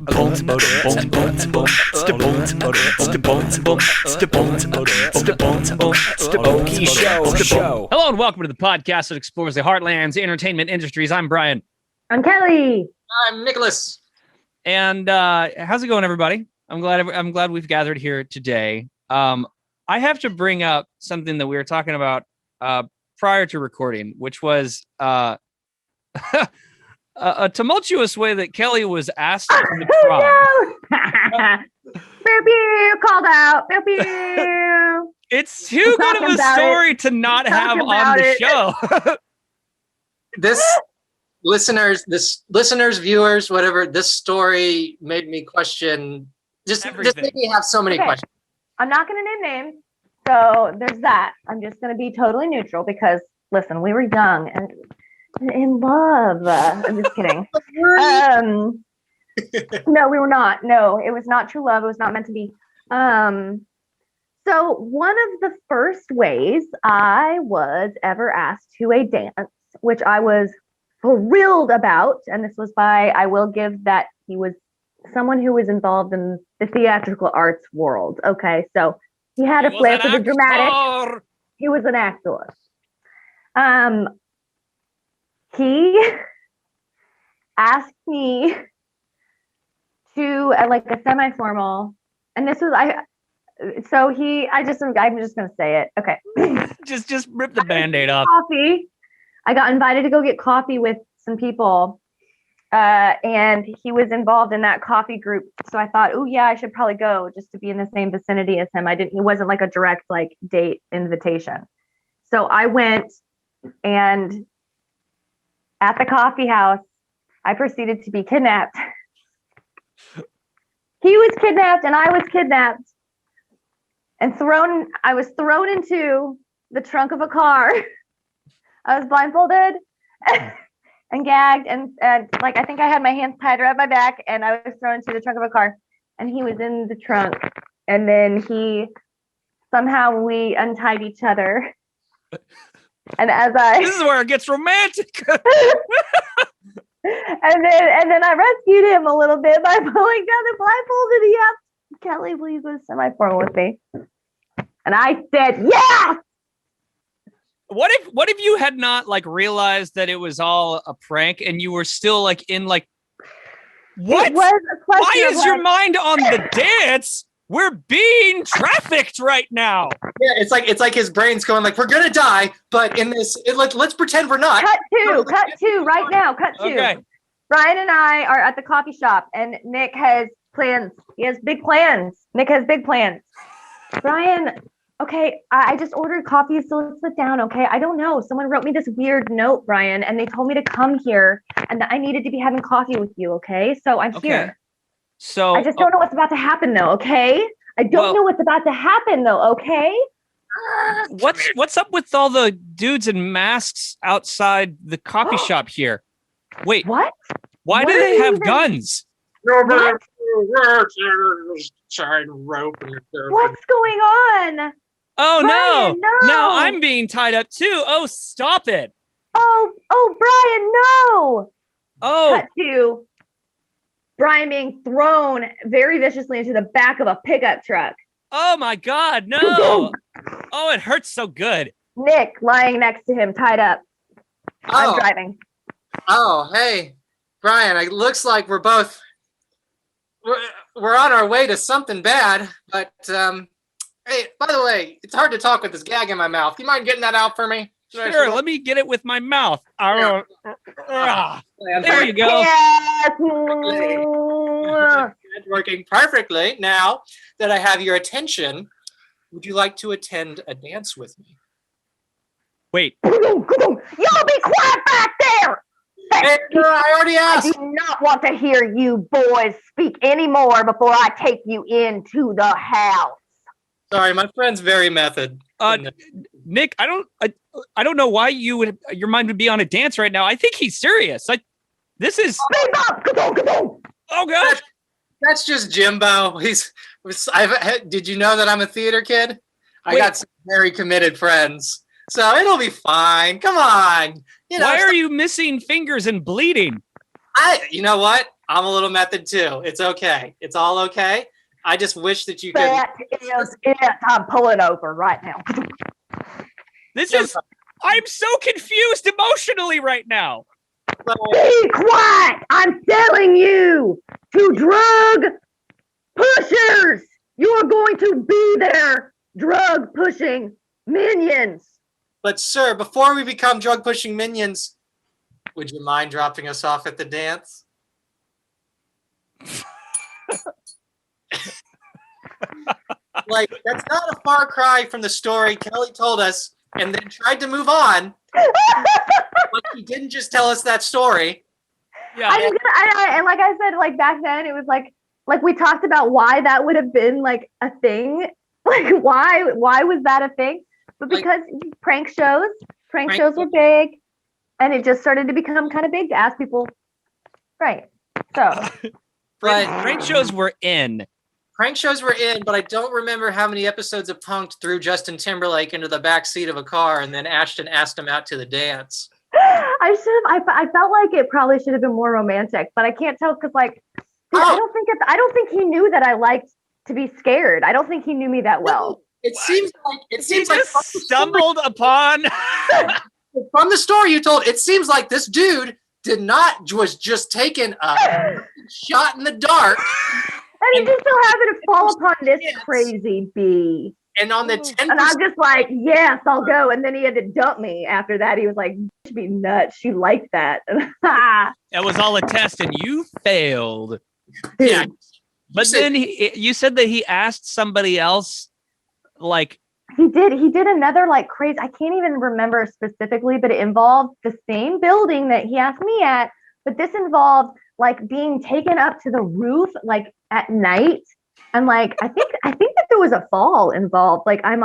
Hello and welcome to the podcast that explores the heartlands entertainment industries. I'm Brian. I'm Kelly. I'm Nicholas. And how's it going, everybody? I'm glad we've gathered here today. I have to bring up something that we were talking about prior to recording, which was a tumultuous way that Kelly was asked to the prom. Pew, pew, called out. Pew, pew. It's too good of a story to not have on the show. This listeners, viewers, whatever, this story made me question. Just made me have so many questions. I'm not going to name names. So there's that. I'm just going to be totally neutral because, listen, we were young and in love. I'm just kidding. No, we were not. No, it was not true love. It was not meant to be. So one of the first ways I was ever asked to a dance, which I was thrilled about, and this was by, I will give that he was someone who was involved in the theatrical arts world. Okay, so he had a flair for the dramatic. He was an actor. He asked me to like a semi-formal, and this was I'm just gonna say it. Okay. just rip the Band-Aid off. Coffee. I got invited to go get coffee with some people. And he was involved in that coffee group. So I thought, oh yeah, I should probably go just to be in the same vicinity as him. He wasn't like a direct like date invitation. So I went, and at the coffee house, I proceeded to be kidnapped. He was kidnapped and I was kidnapped and I was thrown into the trunk of a car. I was blindfolded and gagged and like I think I had my hands tied around my back, and I was thrown into the trunk of a car, and he was in the trunk, and then we untied each other. And this is where it gets romantic. and then I rescued him a little bit by pulling down the blindfold, and he asked, Kelly, will you go semi-formal with me? And I said, yeah. What if you had not like realized that it was all a prank and you were still like in like what? Why is your mind on the dance? We're being trafficked right now. Yeah, it's like his brain's going like, we're gonna die, but in this, let's pretend we're not. Cut two right now. Cut two. Okay. Brian and I are at the coffee shop, and Nick has plans. He has big plans. Nick has big plans. Brian. Okay, I just ordered coffee, so let's sit down, okay? I don't know. Someone wrote me this weird note, Brian, and they told me to come here, and that I needed to be having coffee with you, okay? So I'm here. So I just don't know what's about to happen, though, okay? I don't know what's about to happen, though, okay? What's up with all the dudes in masks outside the coffee shop here? Wait. What? Why do they have guns? What? Trying rope. What's going on? Oh, Brian, no. Now I'm being tied up too. Oh, stop it. Oh, Brian, no. Oh. Cut to Brian being thrown very viciously into the back of a pickup truck. Oh my God, no. Oh, it hurts so good. Nick lying next to him, tied up. I'm driving. Oh, hey, Brian, it looks like we're on our way to something bad, but hey, by the way, it's hard to talk with this gag in my mouth. You mind getting that out for me? Sure, let me get it with my mouth. There you go. It's working perfectly. Now that I have your attention, would you like to attend a dance with me? Wait. Y'all be quiet back there! Hey, I already asked. I do not want to hear you boys speak anymore before I take you into the house. Sorry, my friend's very method. Nick, I don't know why your mind would be on a dance right now. I think he's serious. This is. Oh God! That's just Jimbo. Did you know that I'm a theater kid? I got some very committed friends, so it'll be fine. Come on. Why are you missing fingers and bleeding? You know what? I'm a little method too. It's okay. It's all okay. I just wish that you could. That is it. I'm pulling over right now. I'm so confused emotionally right now. Be quiet! I'm telling you, to drug pushers, you're going to be their drug pushing minions. But sir, before we become drug pushing minions, would you mind dropping us off at the dance? Like, that's not a far cry from the story Kelly told us and then tried to move on. But he didn't just tell us that story. Yeah. And like I said, like back then, it was like we talked about why that would have been like a thing. Like why was that a thing? But because prank shows were big, and it just started to become kind of big to ask people. Right. So. Prank shows were in. Prank shows were in, but I don't remember how many episodes of Punk'd threw Justin Timberlake into the back seat of a car and then Ashton asked him out to the dance. I felt like it probably should have been more romantic, but I can't tell because I don't think he knew that I liked to be scared. I don't think he knew me that well. It seems like stumbled upon from the story you told. It seems like this dude was just taking a shot in the dark. And he just so happened to fall upon this crazy bee. And on the 10%, and I'm just like, yes, I'll go. And then he had to dump me after that. He was like, "She be nuts. She liked that." That was all a test, and you failed. Yeah, but then you said that he asked somebody else, like he did another like crazy. I can't even remember specifically, but it involved the same building that he asked me at. But this involved like being taken up to the roof, like at night. And like, I think that there was a fall involved. Like, I'm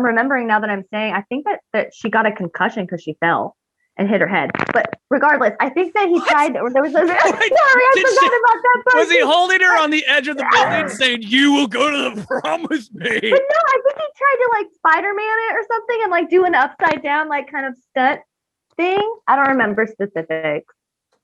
remembering now that I'm saying, I think that she got a concussion because she fell and hit her head. But regardless, I think that he tried, or there was a, sorry, I forgot about that part. Was he holding her on the edge of the building saying, "You will go to the prom with me"? But no, I think he tried to like Spider-Man it or something and like do an upside down, like kind of stunt thing. I don't remember specifics.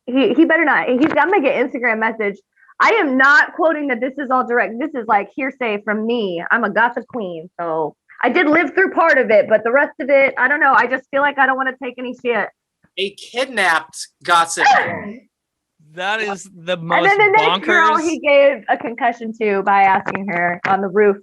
He better not. I'm gonna get Instagram message. I am not quoting that this is all direct. This is like hearsay from me. I'm a gossip queen. So I did live through part of it, but the rest of it, I don't know. I just feel like I don't want to take any shit. A kidnapped gossip. That is the most and then the next bonkers. girl he gave a concussion to by asking her on the roof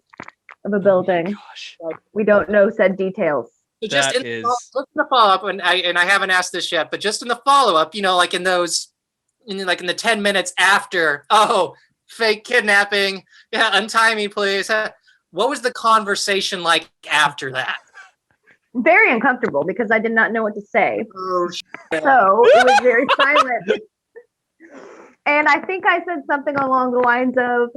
of a building. Gosh. We don't know said details. So just in the follow-up, and I haven't asked this yet, but just in the follow-up, you know, like in the 10 minutes after, fake kidnapping, untie me, please. What was the conversation like after that? Very uncomfortable because I did not know what to say. Oh, shit. So it was very silent. And I think I said something along the lines of,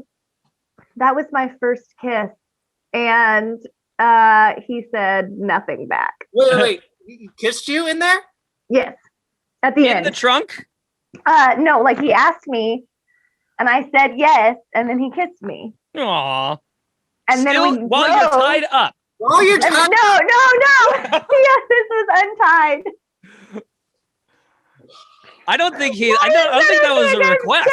"That was my first kiss." And he said nothing back. Wait. He kissed you in there? Yes. At the end. In the trunk? No, like he asked me and I said yes, and then he kissed me. Aww. And then while you're tied up. While you're tied up. No. Yes, this was untied. I don't think that was a request.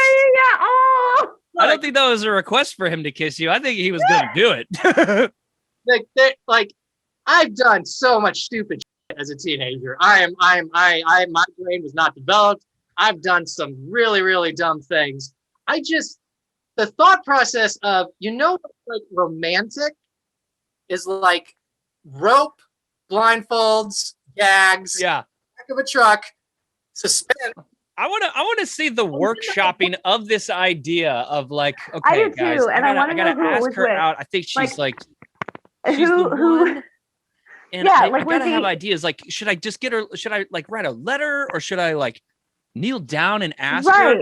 I don't think that was a request for him to kiss you. I think he was going to do it. like I've done so much stupid shit as a teenager. my brain was not developed. I've done some really, really dumb things. The thought process of, like romantic is like rope, blindfolds, gags, back of a truck, suspense. I want to see the workshopping of this idea of like, okay, I do guys, too, and I gotta ask her out. I think she's she's the one. And I gotta have ideas. Like, should I just get her? Should I like write a letter, or should I like kneel down and ask her?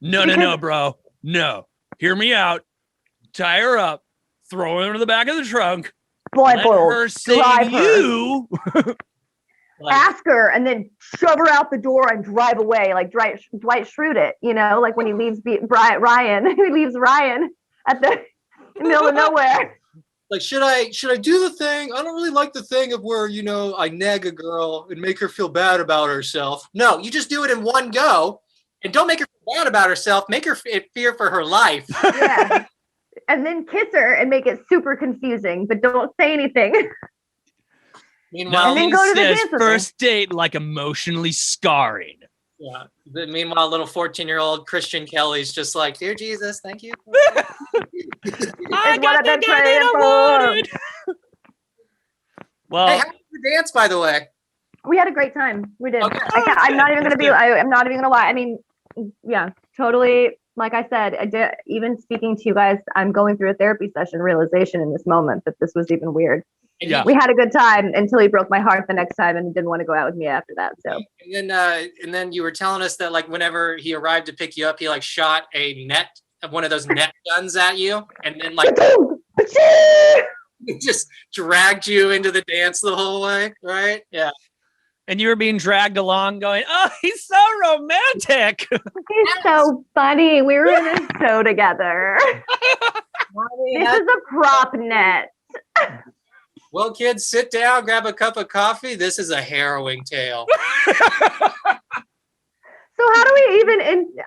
No, bro. No, hear me out. Tie her up, throw her in the back of the trunk, blindfold, let her sing you. Ask her and then shove her out the door and drive away, like Dwight Schrute it, like when he leaves Ryan. He leaves Ryan at the middle of nowhere. Like, should I do the thing? I don't really like the thing of where, I nag a girl and make her feel bad about herself. No, you just do it in one go. And don't make her feel bad about herself. Make her fear for her life. Yeah. And then kiss her and make it super confusing, but don't say anything. Meanwhile, and then go to the dance with her. First date like emotionally scarring. Yeah. Meanwhile, little 14-year-old Christian Kelly's just like, dear Jesus, thank you. I got the guy that I wanted. Well, hey, how was the dance, by the way? We had a great time. We did. Okay. I'm not even gonna lie. I mean, yeah, totally. Like I said, even speaking to you guys, I'm going through a therapy session realization in this moment that this was even weird. Yeah. We had a good time until he broke my heart the next time and didn't want to go out with me after that. So. And then you were telling us that like whenever he arrived to pick you up, he like shot one of those net guns at you, and then like he just dragged you into the dance the whole way, right? Yeah. And you were being dragged along going, oh, he's so romantic. He's so funny. We were in a show together. This is a prop net. Well, kids, sit down, grab a cup of coffee. This is a harrowing tale. So how do we even,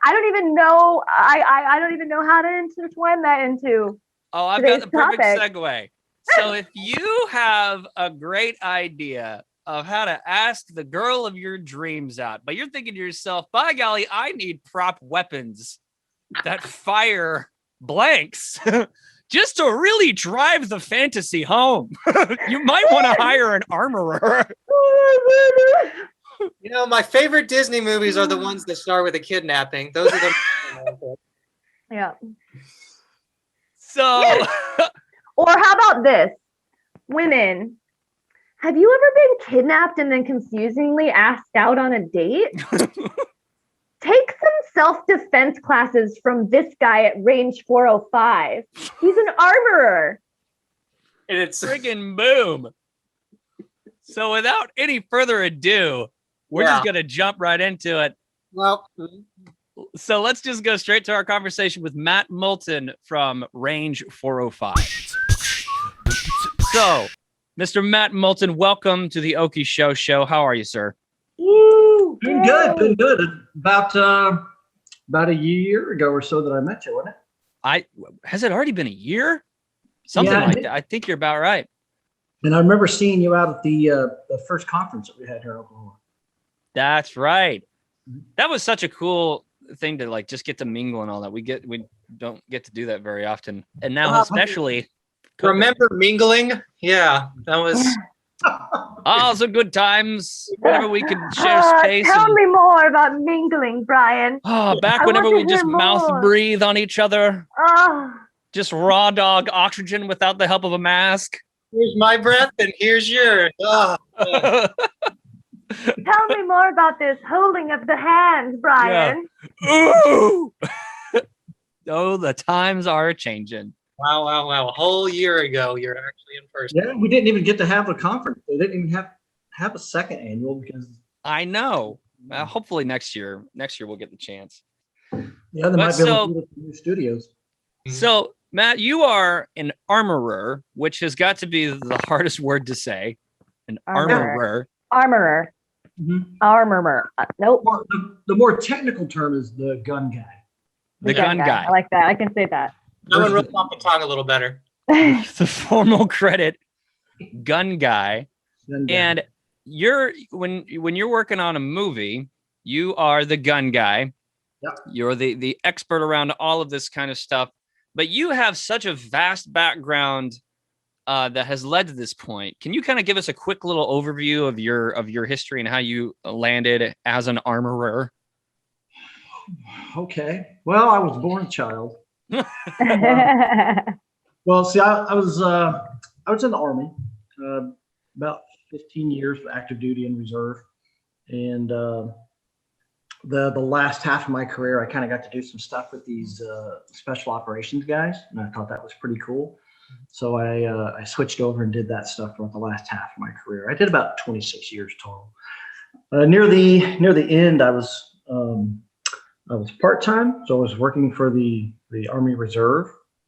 I don't even know. I don't even know how to intertwine that into. Oh, I've got the perfect segue. So if you have a great idea of how to ask the girl of your dreams out, but you're thinking to yourself, by golly, I need prop weapons that fire blanks just to really drive the fantasy home. You might want to hire an armorer. You know, my favorite Disney movies are the ones that start with a kidnapping. Those are the Yeah. So or how about this? Women, have you ever been kidnapped and then confusingly asked out on a date? Take some self-defense classes from this guy at range 405. He's an armorer. and it's friggin' boom. So without any further ado, we're just going to jump right into it. Well, so let's just go straight to our conversation with Matt Moulton from Range 405. So, Mr. Matt Moulton, welcome to the Okie Show. How are you, sir? Been good. About a year ago or so that I met you, wasn't it? Has it already been a year? Something like that. I think you're about right. And I remember seeing you out at the first conference that we had here in Oklahoma. That's right. That was such a cool thing to like just get to mingle and all that. We don't get to do that very often, and now especially. Remember mingling? Yeah, that was. Oh, some good times. Whenever we could share space. Tell me more about mingling, Brian. Oh, back whenever we just mouth breathe on each other. Oh. Just raw dog oxygen without the help of a mask. Here's my breath and here's yours. Oh, Tell me more about this holding of the hands, Brian. Yeah. Ooh. Oh, the times are changing. Wow. A whole year ago, you're actually in person. Yeah, we didn't even get to have a conference. They didn't even have a second annual because. I know. Hopefully next year we'll get the chance. Yeah, they might be able to do new studios. So, Matt, you are an armorer, which has got to be the hardest word to say. An armorer. Armorer. Mm-hmm. Armorer. Nope. The more technical term is the gun guy. The gun guy. I like that. I can say that. No one rolls off the tongue a little better. The formal credit, gun guy. And when you're working on a movie, you are the gun guy. Yep. You're the expert around all of this kind of stuff. But you have such a vast background that has led to this point. Can you kind of give us a quick little overview of your history and how you landed as an armorer? Okay. Well, I was born a child. Well, see, I was in the Army, about 15 years of active duty and reserve, and the last half of my career, I kind of got to do some stuff with these special operations guys, and I thought that was pretty cool. So I switched over and did that stuff for the last half of my career. I did about 26 years total. Near the end, I was part-time, so I was working for the Army Reserve,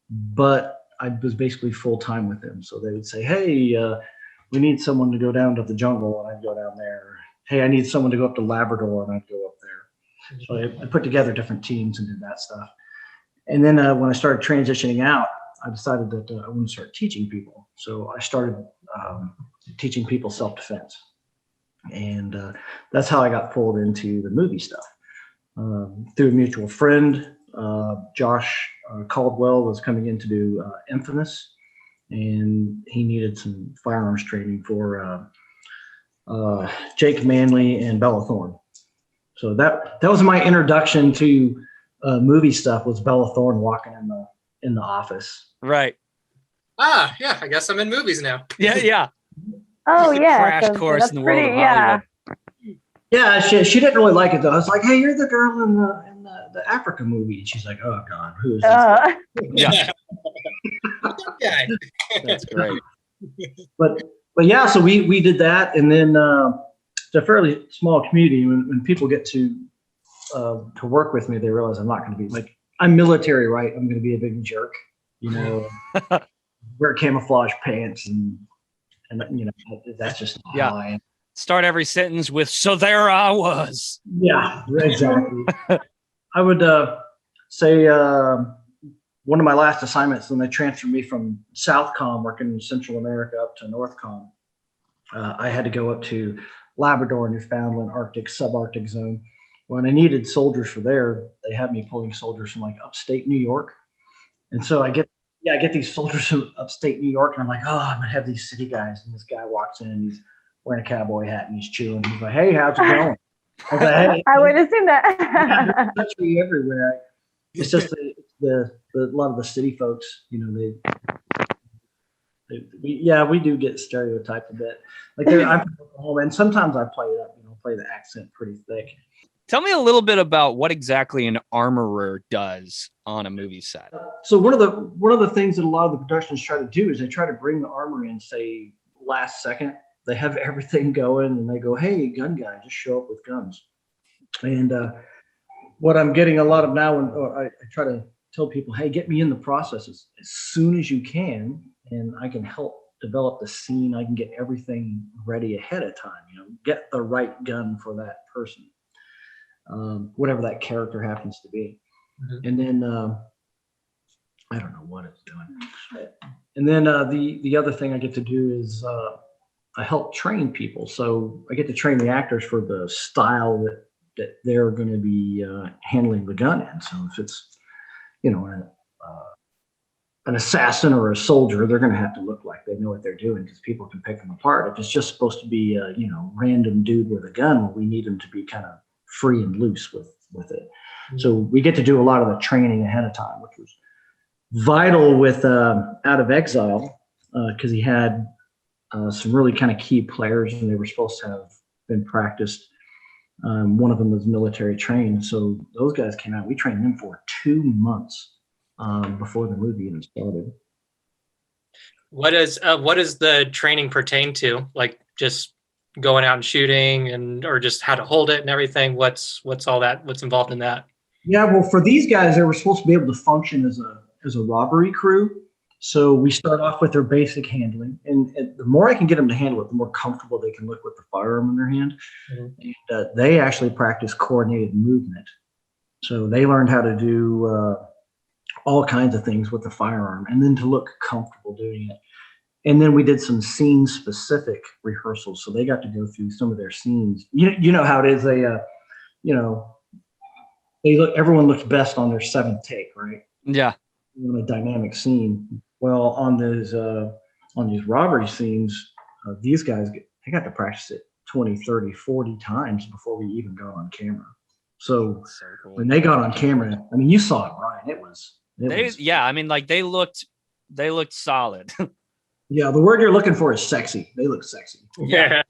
but I was basically full-time with them. So they would say, hey, we need someone to go down to the jungle, and I'd go down there. Hey, I need someone to go up to Labrador, and I'd go up there. So I put together different teams and did that stuff. And then when I started transitioning out, I decided that I wanted to start teaching people. So I started teaching people self-defense. And that's how I got pulled into the movie stuff. Through a mutual friend, Josh Caldwell was coming in to do Infamous, and he needed some firearms training for Jake Manley and Bella Thorne. So that was my introduction to movie stuff, was Bella Thorne walking in the office. Right. Yeah, I guess I'm in movies now. Yeah. Oh yeah, Crash course in the world of Hollywood. Yeah, she didn't really like it though. I was like, hey, you're the girl in the Africa movie. And she's like, oh God, who is this? Yeah. That's great. But yeah, so we did that, and then it's a fairly small community. When people get to work with me, they realize I'm not going to be like, I'm military, right? I'm going to be a big jerk, wear camouflage pants and that's just how I am. Start every sentence with, so there I was. Yeah, exactly. I would say one of my last assignments when they transferred me from Southcom, working in Central America, up to Northcom, I had to go up to Labrador, Newfoundland, Arctic, subarctic zone. When I needed soldiers for there, they had me pulling soldiers from like upstate New York. And so I get these soldiers from upstate New York, and I'm like, oh, I'm gonna have these city guys. And this guy walks in, and he's wearing a cowboy hat and he's chewing. He's like, hey, how's it going? I was like, hey, I would assume that. country everywhere. It's just the lot of the city folks, we do get stereotyped a bit. Like I'm from Oklahoma, and sometimes I play it up, play the accent pretty thick. Tell me a little bit about what exactly an armorer does on a movie set. So one of the things that a lot of the productions try to do is they try to bring the armor in, say, last second. They have everything going, and they go, hey, gun guy, just show up with guns. And what I'm getting a lot of now, when I try to tell people, hey, get me in the process as soon as you can, and I can help develop the scene. I can get everything ready ahead of time, get the right gun for that person, whatever that character happens to be. Mm-hmm. And then I don't know what it's doing. And then the other thing I get to do is I help train people. So I get to train the actors for the style that they're going to be handling the gun in. So if it's, an assassin or a soldier, they're going to have to look like they know what they're doing, because people can pick them apart. If it's just supposed to be a, random dude with a gun, well, we need them to be kind of free and loose with it. Mm-hmm. So we get to do a lot of the training ahead of time, which was vital with Out of Exile, because he had some really kind of key players, and they were supposed to have been practiced. One of them was military trained. So those guys came out. We trained them for 2 months before the movie even started. What does the training pertain to? Like just going out and shooting, or just how to hold it and everything? What's all that? What's involved in that? Yeah, well, for these guys, they were supposed to be able to function as a robbery crew. So we start off with their basic handling, and the more I can get them to handle it, the more comfortable they can look with the firearm in their hand. Mm-hmm. And they actually practice coordinated movement. So they learned how to do all kinds of things with the firearm, and then to look comfortable doing it. And then we did some scene-specific rehearsals. So they got to go through some of their scenes. You know how it is. Everyone looks best on their seventh take, right? Yeah. In a dynamic scene. Well, on these robbery scenes, these guys they got to practice it 20, 30, 40 times before we even got on camera. So cool. When they got on camera, I mean, you saw it, Brian. They looked solid. Yeah, the word you're looking for is sexy. They look sexy. Yeah.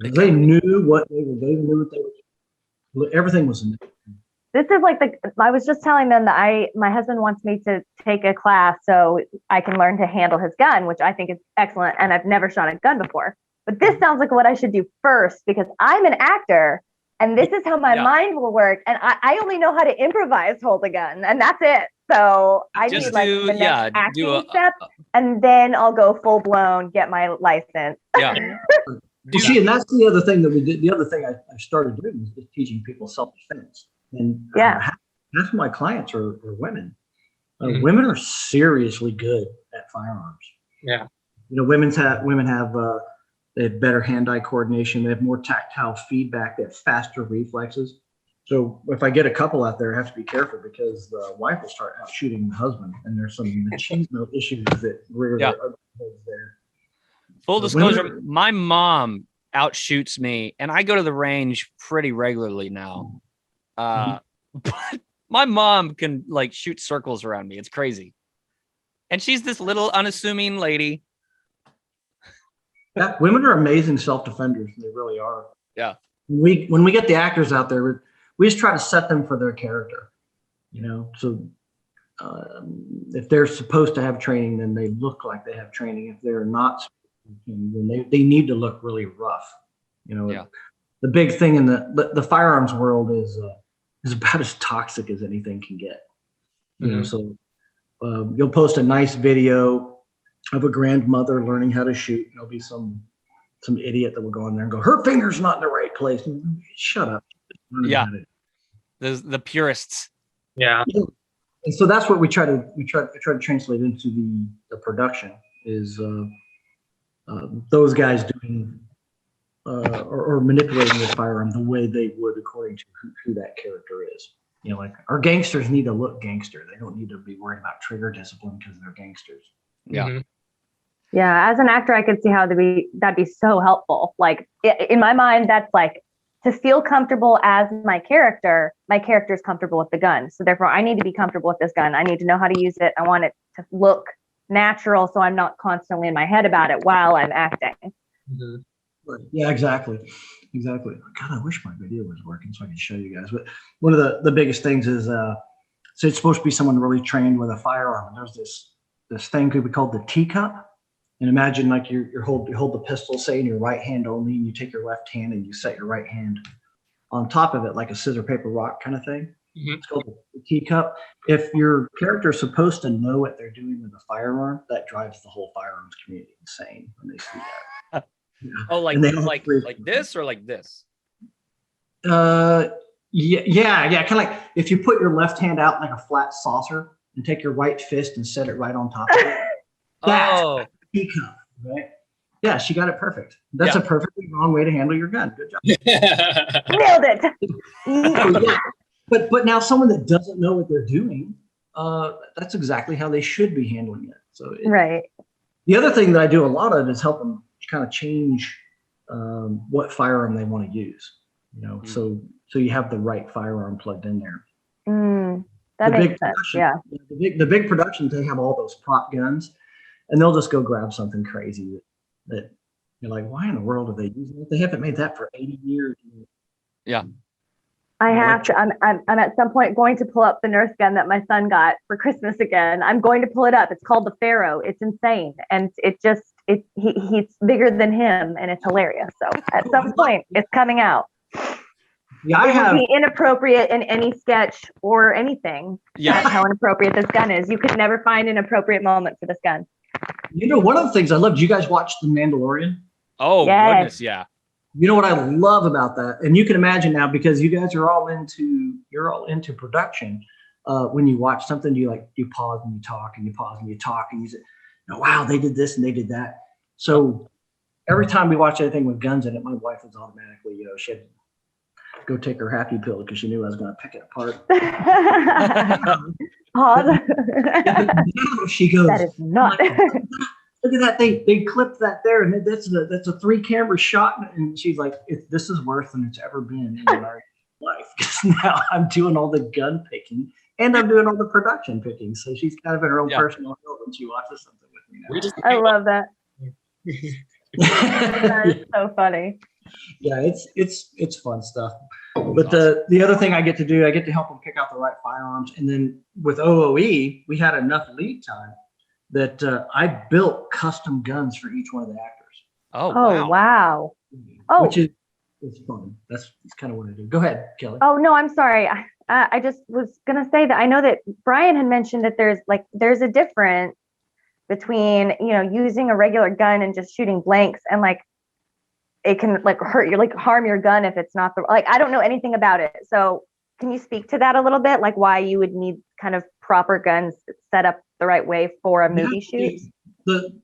They knew what they were. They knew what they were. Everything was new. This is like I was just telling them that my husband wants me to take a class so I can learn to handle his gun, which I think is excellent. And I've never shot a gun before. But this sounds like what I should do first, because I'm an actor and this is how my mind will work. And I only know how to improvise, hold a gun, and that's it. So I need the next acting step, and then I'll go full blown, get my license. Yeah. do See, and that's the other thing that we did. The other thing I started doing is just teaching people self-defense. And half of my clients are women. Women are seriously good at firearms. Yeah. You know, women have they have better hand-eye coordination. They have more tactile feedback. They have faster reflexes. So if I get a couple out there, I have to be careful because the wife will start out shooting the husband, and there's some machismo issues that rear their ugly heads there. Full disclosure, my mom outshoots me, and I go to the range pretty regularly now. But my mom can like shoot circles around me. It's crazy. And she's this little unassuming lady. Yeah, women are amazing self-defenders. They really are. Yeah. When we get the actors out there, we just try to set them for their character. You know, so if they're supposed to have training, then they look like they have training. If they're not, then they need to look really rough. You know, the big thing in the firearms world is about as toxic as anything can get. You know, so you'll post a nice video of a grandmother learning how to shoot. There'll be some idiot that will go in there and go, her finger's not in the right place. Shut up. Yeah. The purists. Yeah. And so that's what we try to translate into the production is those guys doing or manipulating the firearm the way they would according to who that character is. You know, like our gangsters need to look gangster. They don't need to be worried about trigger discipline because they're gangsters. Yeah. Yeah. As an actor, I could see how that'd be so helpful. Like in my mind, that's like to feel comfortable as my character's comfortable with the gun. So therefore I need to be comfortable with this gun. I need to know how to use it. I want it to look natural. So I'm not constantly in my head about it while I'm acting. Yeah, exactly. God, I wish my video was working so I could show you guys. But one of the biggest things is, so it's supposed to be someone really trained with a firearm. And there's this thing could be called the teacup. And imagine like you hold the pistol, say in your right hand only, and you take your left hand and you set your right hand on top of it like a scissor, paper, rock kind of thing. It's called the teacup. If your character is supposed to know what they're doing with a firearm, that drives the whole firearms community insane when they see that. Oh, like this or like this? Yeah, kind of like if you put your left hand out like a flat saucer and take your right fist and set it right on top of it. That's teacup, right? Yeah, she got it perfect. That's a perfectly wrong way to handle your gun. Good job. Nailed it. But now someone that doesn't know what they're doing, that's exactly how they should be handling it. So right. The other thing that I do a lot of is help them kind of change what firearm they want to use. You know, so you have the right firearm plugged in there. That makes sense. Yeah. The big productions, they have all those prop guns, and they'll just go grab something crazy that you're like, why in the world are they using it? They haven't made that for 80 years. Yeah. I have to. I'm at some point going to pull up the Nerf gun that my son got for Christmas again. I'm going to pull it up. It's called the Pharaoh. It's insane, and he's bigger than him, and it's hilarious. So at some point, it's coming out. Yeah, it would be inappropriate in any sketch or anything. Yeah, that's how inappropriate this gun is. You could never find an appropriate moment for this gun. You know, one of the things I love. Do you guys watch The Mandalorian? Oh goodness, yeah. You know what I love about that, and you can imagine now because you guys are all into production. When you watch something, you pause and you talk, and you pause and you talk, and you say, "Wow, they did this and they did that." So every time we watch anything with guns in it, my wife was automatically, she had to go take her happy pill because she knew I was going to pick it apart. Pause. She goes, "That is not." Look at that! They clipped that there, and that's a 3-camera shot. And she's like, "This is worse than it's ever been in my life." Because now I'm doing all the gun picking and I'm doing all the production picking. So she's kind of in her own personal hell when she watches something with me now. I love that. That is so funny. Yeah, it's fun stuff. But the other thing I get to do, I get to help them pick out the right firearms. And then with OOE, we had enough lead time that I built custom guns for each one of the actors. Oh wow. Which is fun. That's kind of what I do. Go ahead, Kelly. Oh no, I'm sorry. I just was gonna say that I know that Brian had mentioned that there's a difference between using a regular gun and just shooting blanks, and like it can like hurt you, like harm your gun if it's not the, like, I don't know anything about it. So can you speak to that a little bit? Like why you would need kind of proper guns set up the right way for a movie shoot?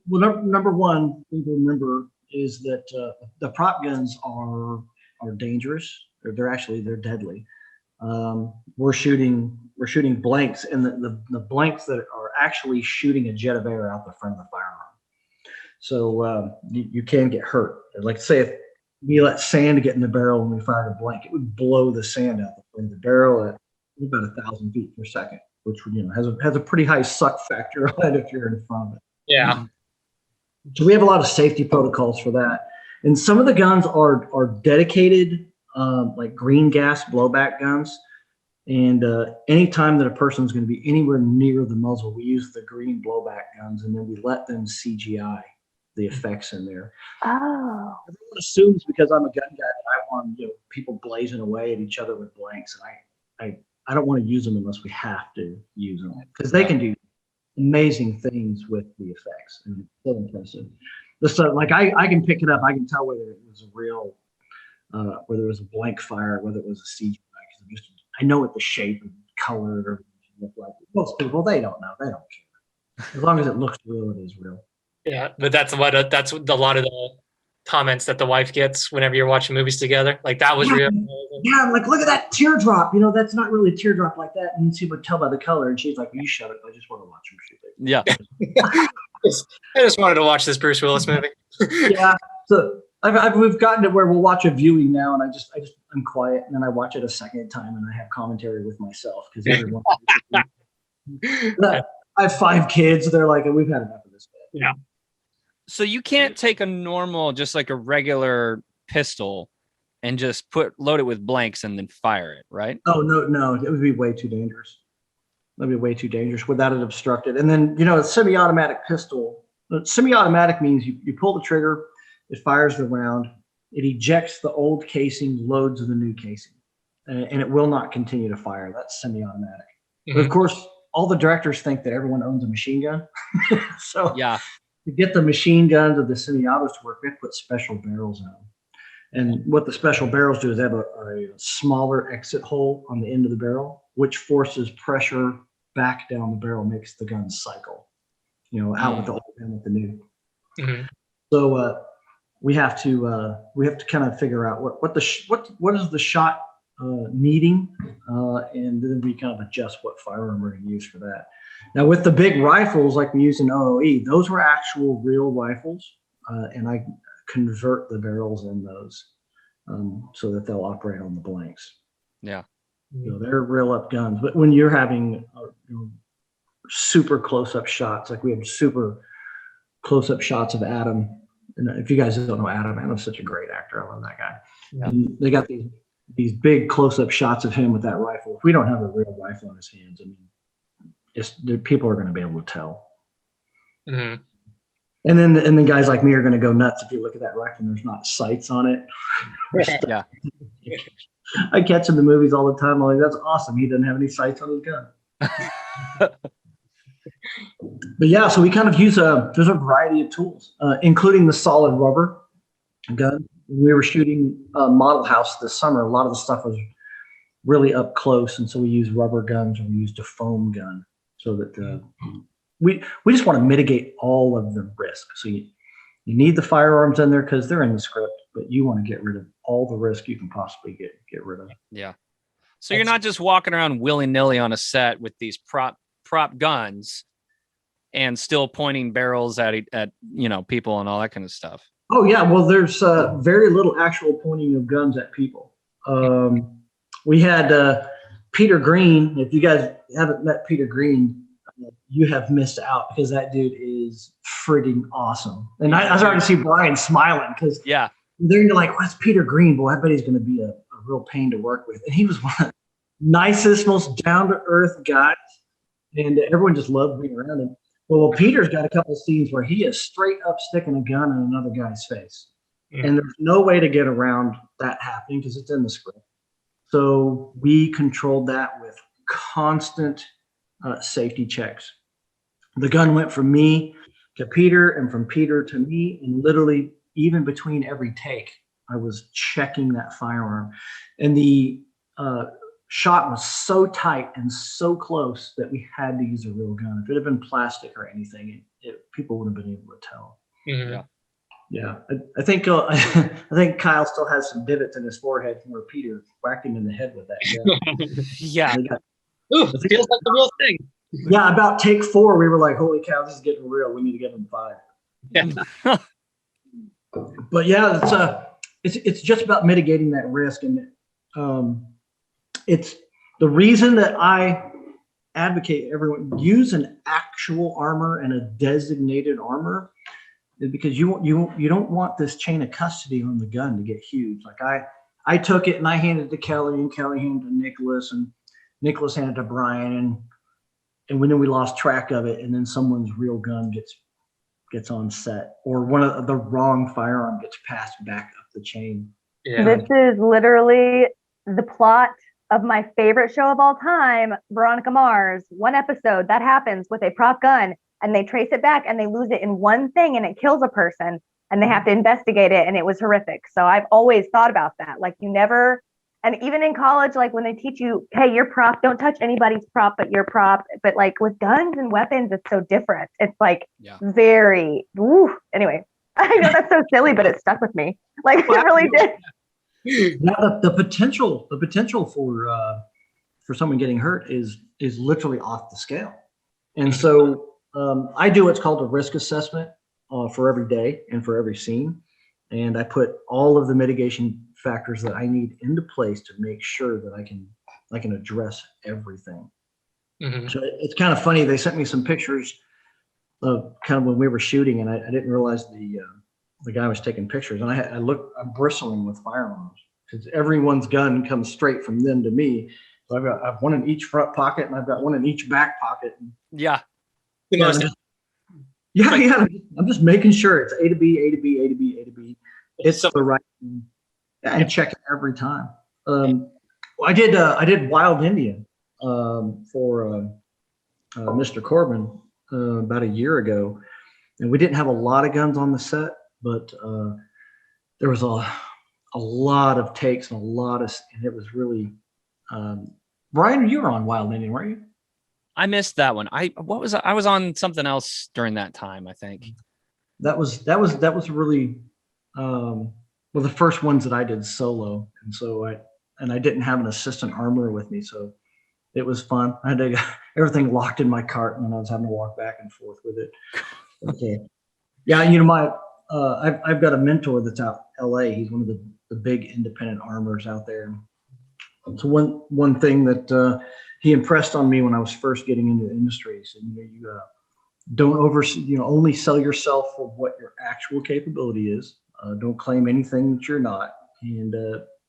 Number one thing to remember is that the prop guns are dangerous. They're deadly. We're shooting blanks, and the blanks that are actually shooting a jet of air out the front of the firearm. So you can get hurt. Like say if we let sand get in the barrel when we fired a blank, it would blow the sand out the front of the barrel at about 1,000 feet per second, which has a pretty high suck factor on it if you're in front of it. Yeah. So we have a lot of safety protocols for that, and some of the guns are dedicated like green gas blowback guns. And anytime that a person's going to be anywhere near the muzzle, we use the green blowback guns, and then we let them CGI the effects in there. Oh. Everyone assumes because I'm a gun guy that I want people blazing away at each other with blanks, and I don't want to use them unless we have to use them because they can do amazing things with the effects, and it's so impressive. Like I can pick it up, I can tell whether it was a real, whether it was a blank fire, whether it was a CGI. I know what the shape and color or look like. Most people, they don't know. They don't care. As long as it looks real, it is real. Yeah, but that's a lot of the comments that the wife gets whenever you're watching movies together. Like that was real. Yeah, I'm like, look at that teardrop. That's not really a teardrop like that. And she would tell by the color, and she's like, "You shut it. I just want to watch him shoot it." Yeah. I just wanted to watch this Bruce Willis movie. Yeah. So we've gotten to where we'll watch a viewing now, and I'm quiet, and then I watch it a second time, and I have commentary with myself because everyone. I have 5 kids. They're like, we've had enough of this. Yeah. So you can't take a normal, just like a regular pistol, and just load it with blanks and then fire it, right? Oh no, it would be way too dangerous. That'd be way too dangerous without it obstructed. And then a semi-automatic pistol. Semi-automatic means you pull the trigger. It fires the round. It ejects the old casing, loads the new casing, and it will not continue to fire. That's semi-automatic. Mm-hmm. But of course, all the directors think that everyone owns a machine gun. So yeah, to get the machine guns or the semi-autos to work, we put special barrels in them. And what the special barrels do is they have a smaller exit hole on the end of the barrel, which forces pressure back down the barrel, makes the gun cycle. Out with the old and with the new. Mm-hmm. So we have to kind of figure out what is the shot needing, and then we kind of adjust what firearm we're going to use for that. Now with the big rifles like we use in OOE, those were actual real rifles, and I convert the barrels in those so that they'll operate on the blanks. Yeah, they're real up guns. But when you're having super close-up shots, like we have super close-up shots of Adam. And if you guys don't know Adam's such a great actor. I love that guy. Yeah. And they got these big close-up shots of him with that rifle. If we don't have a real rifle in his hands, I mean, people are going to be able to tell. Mm-hmm. And then guys like me are going to go nuts if you look at that rifle and there's not sights on it. Yeah. I catch him in the movies all the time. I'm like, that's awesome. He doesn't have any sights on his gun. But yeah, so we kind of use there's a variety of tools, including the solid rubber gun. We were shooting Model House this summer. A lot of the stuff was really up close, and so we use rubber guns, or we used a foam gun, so that we just want to mitigate all of the risk. So you need the firearms in there because they're in the script, but you want to get rid of all the risk you can possibly get rid of. Yeah. So you're not just walking around willy-nilly on a set with these prop guns and still pointing barrels at people and all that kind of stuff. Oh yeah, well there's very little actual pointing of guns at people. We had Peter Green. If you guys haven't met Peter Green, you have missed out because that dude is frigging awesome. And I started to see Brian smiling because they're like, "What's Peter Green? Boy, I bet he's going to be a real pain to work with." And he was one of the nicest, most down to earth guys, and everyone just loved being around him. Well, Peter's got a couple of scenes where he is straight up sticking a gun in another guy's face. Mm. And there's no way to get around that happening because it's in the script. So we controlled that with constant safety checks. The gun went from me to Peter and from Peter to me, and literally even between every take, I was checking that firearm, and the shot was so tight and so close that we had to use a real gun. If it had been plastic or anything, people would have been able to tell. Mm-hmm. Yeah. I think I think Kyle still has some divots in his forehead from where Peter whacked him in the head with that gun. Yeah. Ooh, feels like the real thing. Yeah, about take 4, we were like, "Holy cow, this is getting real. We need to give him 5." Yeah. But yeah, it's just about mitigating that risk, and it's the reason that I advocate everyone use an actual armor and a designated armor is because you don't want this chain of custody on the gun to get huge. Like I took it and I handed it to Kelly, and Kelly handed it to Nicholas, and Nicholas handed it to Brian, and then we lost track of it, and then someone's real gun gets on set, or one of the wrong firearm gets passed back up the chain. Yeah. This is literally the plot of my favorite show of all time, Veronica Mars. One episode that happens with a prop gun, and they trace it back and they lose it in one thing and it kills a person, and they have to investigate it, and it was horrific. So I've always thought about that. Like, you never, and even in college, like when they teach you, hey, your prop, don't touch anybody's prop but your prop. But like with guns and weapons, it's so different. It's like very, anyway, I know that's so silly, but it stuck with me. Like, it really did. Yeah, the potential for someone getting hurt is literally off the scale. And so I do what's called a risk assessment for every day and for every scene. And I put all of the mitigation factors that I need into place to make sure that I can address everything. Mm-hmm. So it's kind of funny. They sent me some pictures of kind of when we were shooting, and I didn't realize the guy was taking pictures. And I'm bristling with firearms because everyone's gun comes straight from them to me. So I have one in each front pocket, and I've got one in each back pocket. Yeah. I'm just making sure it's A to B, A to B, A to B, A to B. It's the right thing. Yeah, I check it every time. I did Wild Indian for Mr. Corbin about a year ago, and we didn't have a lot of guns on the set, but there was a lot of takes and and it was really. Brian, you were on Wild Indian, weren't you? I missed that one. I was on something else during that time, I think. That was really the first ones that I did solo, and so I didn't have an assistant armorer with me, so it was fun. I had to get everything locked in my cart, and then I was having to walk back and forth with it. Okay, yeah, I've got a mentor that's out in LA. He's one of the big independent armorers out there. So one thing that he impressed on me when I was first getting into the industry, he said, you don't only sell yourself for what your actual capability is. Don't claim anything that you're not. And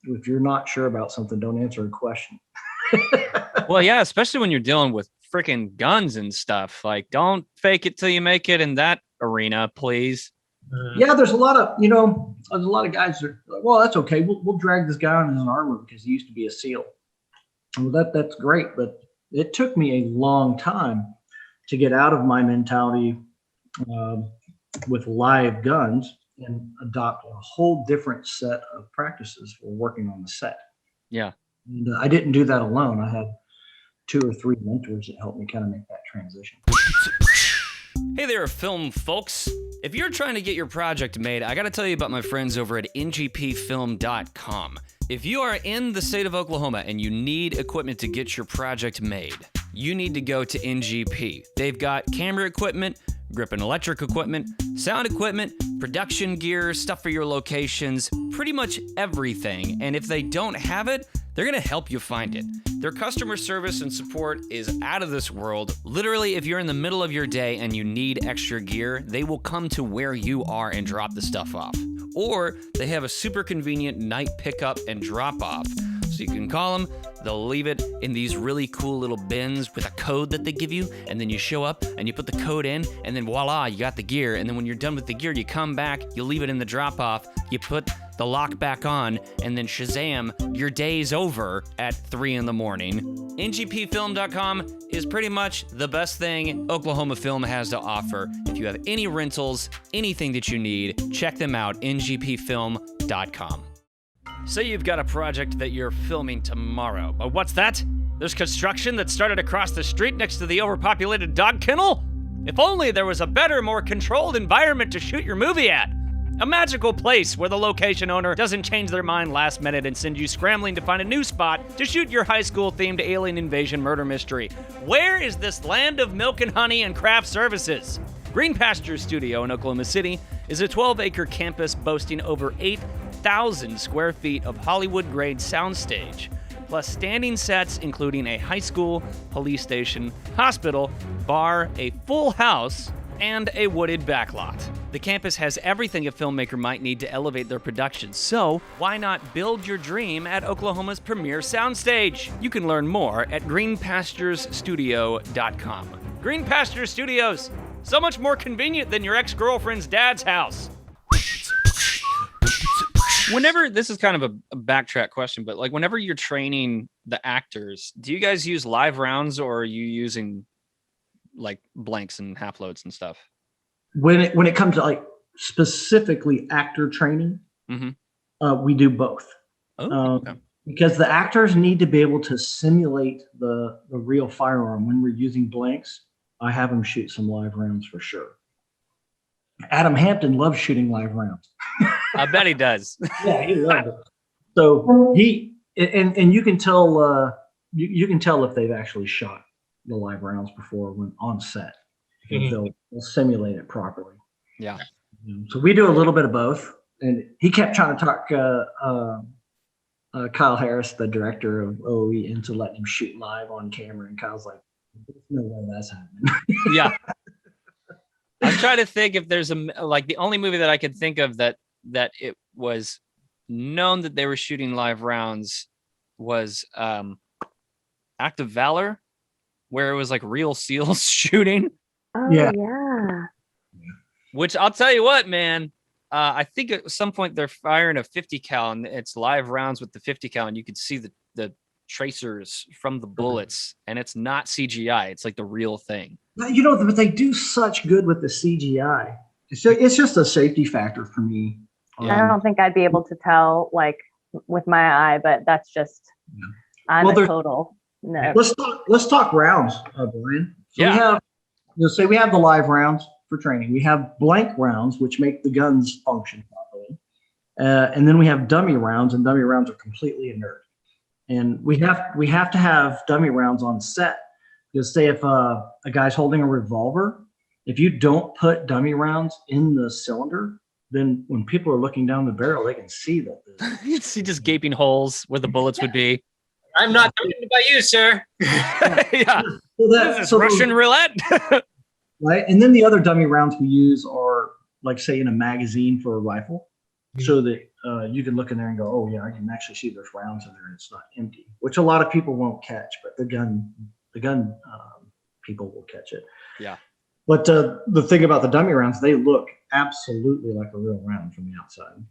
if you're not sure about something, don't answer a question. Well, yeah, especially when you're dealing with freaking guns and stuff. Like, don't fake it till you make it in that arena, please. Yeah, there's a lot of guys that are like, well, that's okay. We'll drag this guy on in an armor because he used to be a SEAL. Well, that's great, but it took me a long time to get out of my mentality with live guns and adopt a whole different set of practices for working on the set. Yeah. And I didn't do that alone. I had 2 or 3 mentors that helped me kind of make that transition. Hey there, film folks. If you're trying to get your project made, I got to tell you about my friends over at ngpfilm.com. If you are in the state of Oklahoma and you need equipment to get your project made, you need to go to NGP. They've got camera equipment, grip and electric equipment, sound equipment, production gear, stuff for your locations, pretty much everything. And if they don't have it, they're going to help you find it. Their customer service and support is out of this world. Literally, if you're in the middle of your day and you need extra gear, they will come to where you are and drop the stuff off. Or they have a super convenient night pickup and drop off. So you can call them, they'll leave it in these really cool little bins with a code that they give you, and then you show up and you put the code in, and then voila, you got the gear. And then when you're done with the gear, you come back, you leave it in the drop off, you put the lock back on, and then shazam, your day's over at 3 a.m. ngpfilm.com is pretty much the best thing Oklahoma Film has to offer. If you have any rentals, anything that you need, check them out, ngpfilm.com. Say you've got a project that you're filming tomorrow, but what's that? There's construction that started across the street next to the overpopulated dog kennel? If only there was a better, more controlled environment to shoot your movie at. A magical place where the location owner doesn't change their mind last minute and send you scrambling to find a new spot to shoot your high school-themed alien invasion murder mystery. Where is this land of milk and honey and craft services? Green Pastures Studio in Oklahoma City is a 12-acre campus boasting over 8,000 square feet of Hollywood-grade soundstage, plus standing sets including a high school, police station, hospital, bar, a full house, and a wooded backlot. The campus has everything a filmmaker might need to elevate their production, so why not build your dream at Oklahoma's premier soundstage? You can learn more at greenpasturesstudio.com. Green Pastures Studios, so much more convenient than your ex-girlfriend's dad's house. Whenever, this is kind of a backtrack question, but like whenever you're training the actors, do you guys use live rounds or are you using like blanks and half loads and stuff? When it comes to like specifically actor training, we do both. Okay. Because the actors need to be able to simulate the real firearm. When we're using blanks, I have them shoot some live rounds for sure. Adam Hampton loves shooting live rounds. I bet he does. Yeah, he loves it. So and you can tell you can tell if they've actually shot the live rounds before when on set. They'll simulate it properly. Yeah. So we do a little bit of both. And he kept trying to talk Kyle Harris, the director of OE, into letting him shoot live on camera. And Kyle's like, "There's no way that's happening." Yeah. I'm trying to think if there's the only movie that I could think of that it was known that they were shooting live rounds was Act of Valor, where it was like real SEALs shooting. Oh, yeah. Which I'll tell you what, man. I think at some point they're firing a 50 cal and it's live rounds with the 50 cal, and you could see the tracers from the bullets, and it's not CGI. It's like the real thing. You know, but they do such good with the CGI. It's just a safety factor for me. I don't think I'd be able to tell like with my eye, but that's just I'm a total no. Let's talk rounds, Brian. So we have the live rounds for training. We have blank rounds, which make the guns function properly, and then we have dummy rounds, and dummy rounds are completely inert. And we have to have dummy rounds on set. Because say if a guy's holding a revolver, if you don't put dummy rounds in the cylinder, then when people are looking down the barrel, they can see that. You see just gaping holes where the bullets would be. I'm not talking about you, sir. Yeah. So Russian roulette. Right. And then the other dummy rounds we use are like, say, in a magazine for a rifle, so that you can look in there and go, oh, yeah, I can actually see there's rounds in there and it's not empty, which a lot of people won't catch, but the gun people will catch it. Yeah. But the thing about the dummy rounds, they look absolutely like a real round from the outside.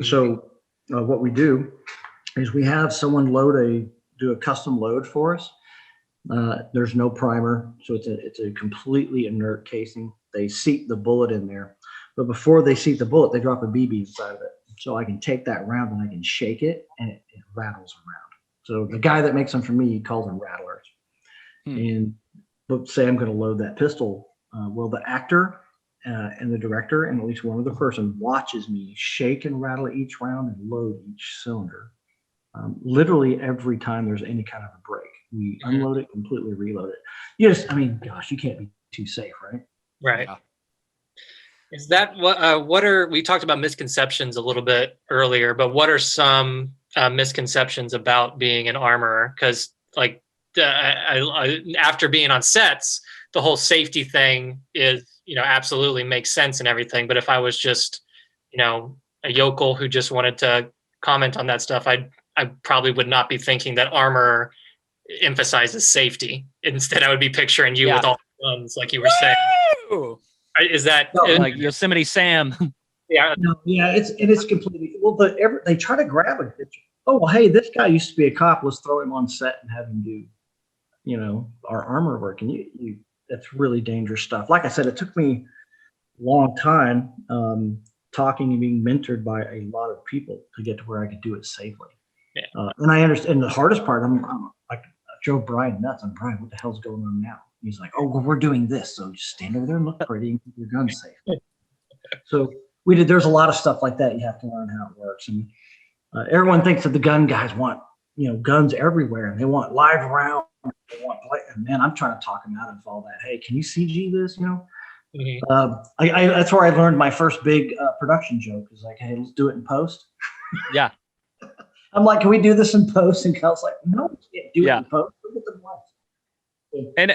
So what we do is we have someone do a custom load for us. There's no primer, so it's a completely inert casing. They seat the bullet in there, but before they seat the bullet, they drop a BB inside of it. So I can take that round and I can shake it, and it rattles around. So the guy that makes them for me, he calls them rattlers. And let's say I'm going to load that pistol. Well, the actor and the director and at least one other person watches me shake and rattle each round and load each cylinder. Literally every time there's any kind of a break, we unload it, completely reload it. You can't be too safe, right? Right. Yeah. Is that we talked about misconceptions a little bit earlier, but what are some misconceptions about being an armorer? Because like after being on sets, the whole safety thing is, absolutely makes sense and everything. But if I was just, a yokel who just wanted to comment on that stuff, I probably would not be thinking that armor emphasizes safety. Instead, I would be picturing you with all the guns, like you were saying. Is that like Yosemite Sam? Yeah. No, yeah, it's completely they try to grab a picture. Oh, well, hey, this guy used to be a cop. Let's throw him on set and have him do, our armor work. And that's really dangerous stuff. Like I said, it took me a long time talking and being mentored by a lot of people to get to where I could do it safely. Yeah. And I understand the hardest part. I'm like, I drove Brian nuts. I'm Brian, what the hell's going on now? He's like, oh, well, we're doing this. So just stand over there and look pretty and keep your gun safe. So there's a lot of stuff like that. You have to learn how it works. And everyone thinks that the gun guys want, guns everywhere and they want live rounds. They want and man, I'm trying to talk them out of all that. Hey, can you CG this? That's where I learned my first big production joke. Is like, hey, let's do it in post. Yeah. I'm like, can we do this in post? And Kyle's like, no, we can't do it in post. Look at the lights.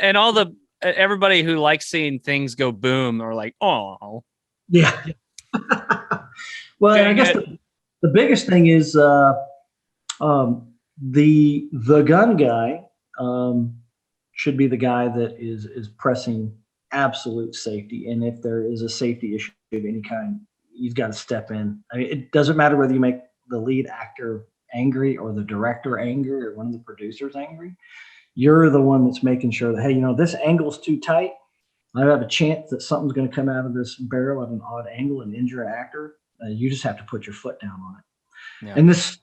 And all everybody who likes seeing things go boom are like, oh. Yeah. Well, I guess the biggest thing is the gun guy should be the guy that is pressing absolute safety. And if there is a safety issue of any kind, he's got to step in. I mean, it doesn't matter whether you make the lead actor angry or the director angry or one of the producers angry. You're the one that's making sure that, hey, this angle's too tight. I have a chance that something's going to come out of this barrel at an odd angle and injure an actor. You just have to put your foot down on it. Yeah. And this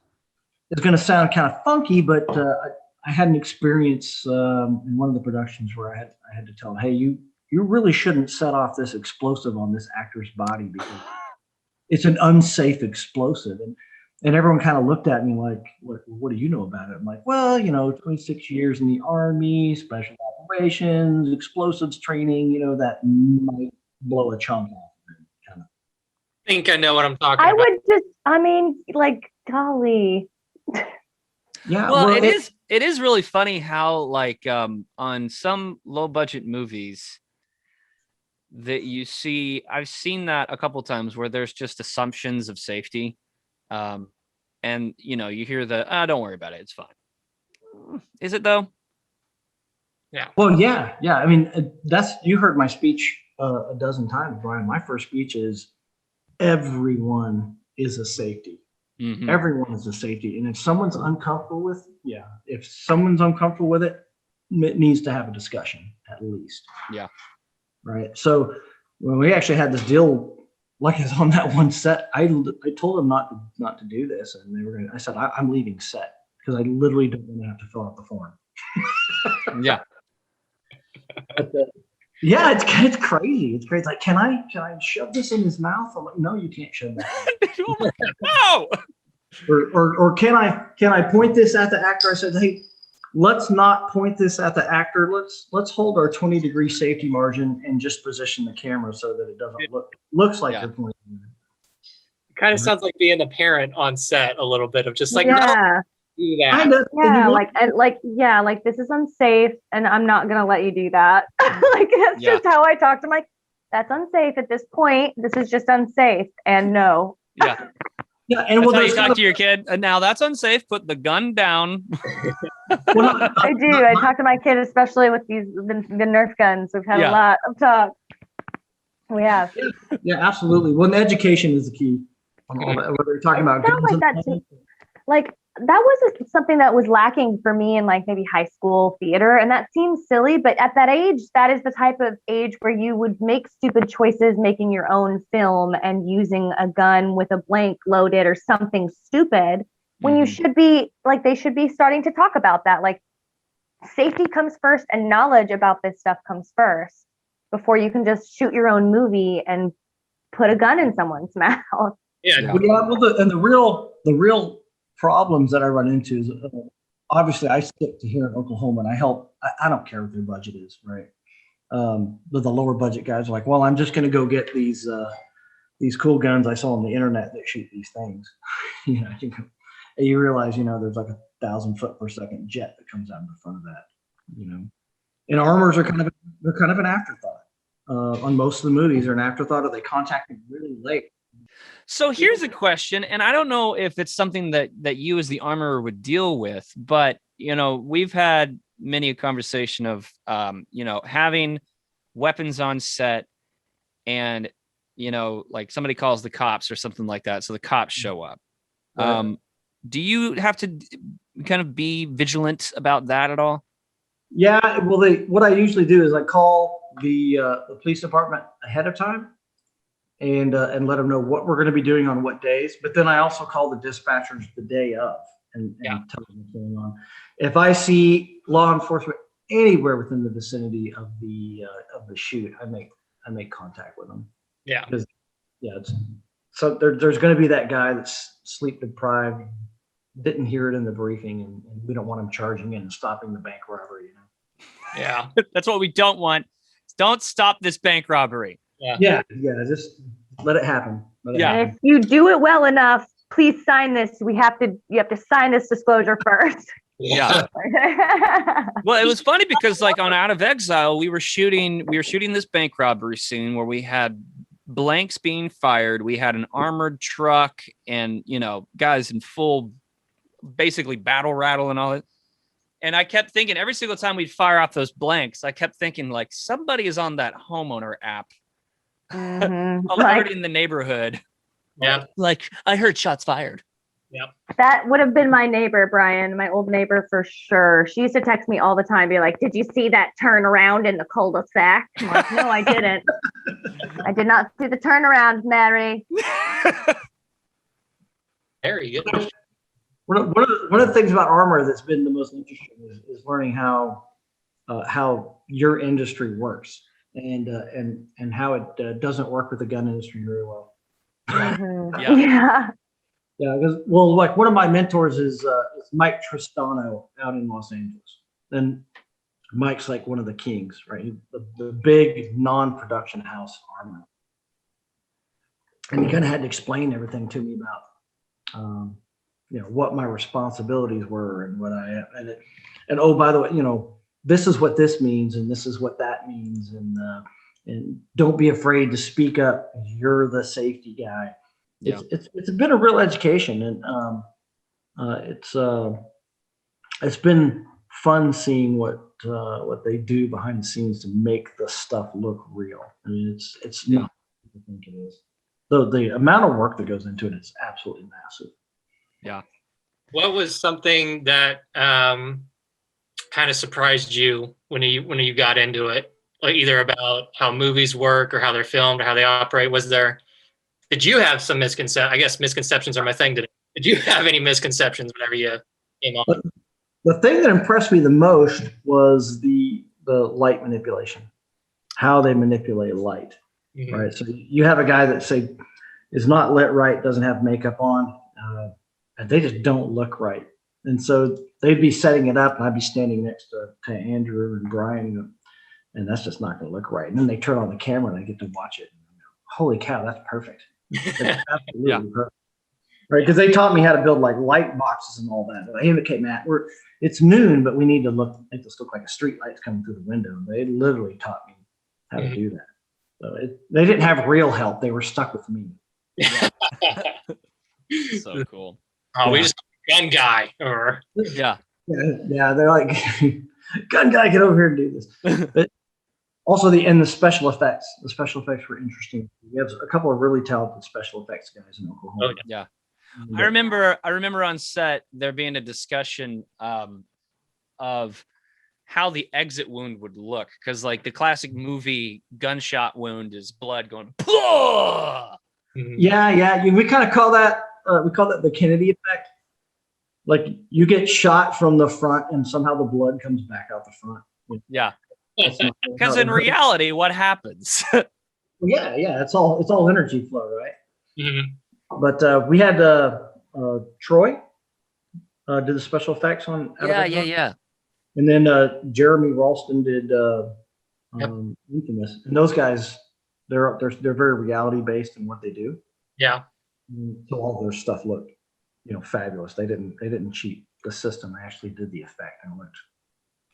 is going to sound kind of funky, but I had an experience in one of the productions where I had to tell them, hey, you really shouldn't set off this explosive on this actor's body because it's an unsafe explosive. And everyone kind of looked at me like, what do you know about it? I'm like, well, 26 years in the Army, special operations, explosives training, that might blow a chunk off. Kind of. I think I know what I'm talking about. Golly. Yeah. Well, it is really funny how on some low budget movies that you see, I've seen that a couple times where there's just assumptions of safety. And you hear don't worry about it. It's fine. Is it though? Yeah. Well, yeah. I mean, you heard my speech a dozen times, Brian. My first speech is everyone is a safety. Mm-hmm. Everyone is a safety. And if someone's uncomfortable with it, it needs to have a discussion at least. Yeah. Right. So when we actually had this deal, like it's on that one set, I told them not to do this, and I said I'm leaving set because I literally don't want to have to fill out the form. Yeah. But, yeah, it's crazy. It's crazy. Like, can I shove this in his mouth? I'm like, no, you can't shove that. No. Or can I point this at the actor? I said, hey, let's not point this at the actor. Let's hold our 20-degree safety margin and just position the camera so that it doesn't looks like you're pointing. It kind of sounds like being a parent on set a little bit of just like, no, do that. Yeah, this is unsafe and I'm not gonna let you do that. That's just how I talk to that's unsafe at this point. This is just unsafe and no. Yeah. Yeah, and that's how you talk to your kid. And now that's unsafe. Put the gun down. I do. I talk to my kid, especially with the Nerf guns. We've had a lot of talk. We have. Yeah, absolutely. Well, education is the key. Whether you're talking about guns that was something that was lacking for me in maybe high school theater. And that seems silly, but at that age, that is the type of age where you would make stupid choices, making your own film and using a gun with a blank loaded or something stupid when you should be they should be starting to talk about that. Safety comes first and knowledge about this stuff comes first before you can just shoot your own movie and put a gun in someone's mouth. Yeah. Well, the real problems that I run into is obviously I stick to here in Oklahoma and I help. I don't care what their budget is, right? But the lower budget guys are like, well, I'm just going to go get these cool guns I saw on the internet that shoot these things. You realize, there's 1,000 foot per second jet that comes out in the front of that, and armors are kind of an afterthought. On most of the movies, they're an afterthought, or they contacted really late. So here's a question, and I don't know if it's something that you as the armorer would deal with, but we've had many a conversation of having weapons on set, and somebody calls the cops or something like that, so the cops show up. Do you have to kind of be vigilant about that at all? Yeah, well, what I usually do is I call the police department ahead of time. and let them know what we're going to be doing on what days. But then I also call the dispatchers the day of and tell them what's going on. If I see law enforcement anywhere within the vicinity of the shoot, I make contact with them. Yeah. Because so there's going to be that guy that's sleep deprived, didn't hear it in the briefing, and we don't want him charging in and stopping the bank robbery. Yeah. That's what we don't want. Don't stop this bank robbery. Yeah. Just let it happen. And if you do it well enough, please sign this. You have to sign this disclosure first. Yeah. Well, it was funny because like on Out of Exile, we were shooting this bank robbery scene where we had blanks being fired. We had an armored truck and, guys in full, basically battle rattle and all that. And I kept thinking every single time we'd fire off those blanks, I kept thinking like somebody is on that homeowner app alerting the neighborhood. Yeah. Like I heard shots fired. Yep. That would have been my neighbor, Brian, my old neighbor for sure. She used to text me all the time, be like, "Did you see that turnaround in the cul-de-sac?" I'm like, "No, I didn't. I did not see the turnaround, Mary." Very good. One of the things about armor that's been the most interesting is learning how your industry works and how it doesn't work with the gun industry very well. Yeah. Yeah, because like one of my mentors is Mike Tristano out in Los Angeles, and Mike's like one of the kings, right? The big non-production house armor, and he kind of had to explain everything to me about, what my responsibilities were and what and oh, by the way, this is what this means and this is what that means, and don't be afraid to speak up. You're the safety guy. Yeah. It's been a real education, and it's been fun seeing what they do behind the scenes to make the stuff look real. I mean, it's not what I think it is. Though the amount of work that goes into it is absolutely massive. Yeah. What was something that kind of surprised you when you got into it, like either about how movies work or how they're filmed or how they operate? Did you have some misconceptions? I guess misconceptions are my thing today. Did you have any misconceptions whenever you came on? The thing that impressed me the most was the light manipulation, how they manipulate light, right? So you have a guy that say is not lit right, doesn't have makeup on, and they just don't look right. And so they'd be setting it up, and I'd be standing next to Andrew and Brian, and that's just not going to look right. And then they turn on the camera, and I get to watch it. Holy cow, that's perfect. It's absolutely perfect. Right, because they taught me how to build like light boxes and all that. Like, hey, okay, Matt, it's noon, but we need to make this look like a street light's coming through the window. They literally taught me how to do that. So they didn't have real help; they were stuck with me. So cool. Oh, we just gun guy, or yeah. They're like, gun guy, get over here and do this. But also the special effects. The special effects were interesting. We have a couple of really talented special effects guys in Oklahoma. Oh, yeah. I remember on set there being a discussion of how the exit wound would look, because like the classic movie gunshot wound is blood going. Yeah. We kind of call that the Kennedy effect. Like you get shot from the front and somehow the blood comes back out the front. Yeah. Because in reality, what happens? Yeah, it's all energy flow, right? Mm-hmm. But we had Troy did the special effects on. Yeah. And then Jeremy Ralston did Infamous, and those guys, they're very reality based in what they do. Yeah. So all their stuff looked, fabulous. They didn't cheat the system. They actually did the effect, and it looked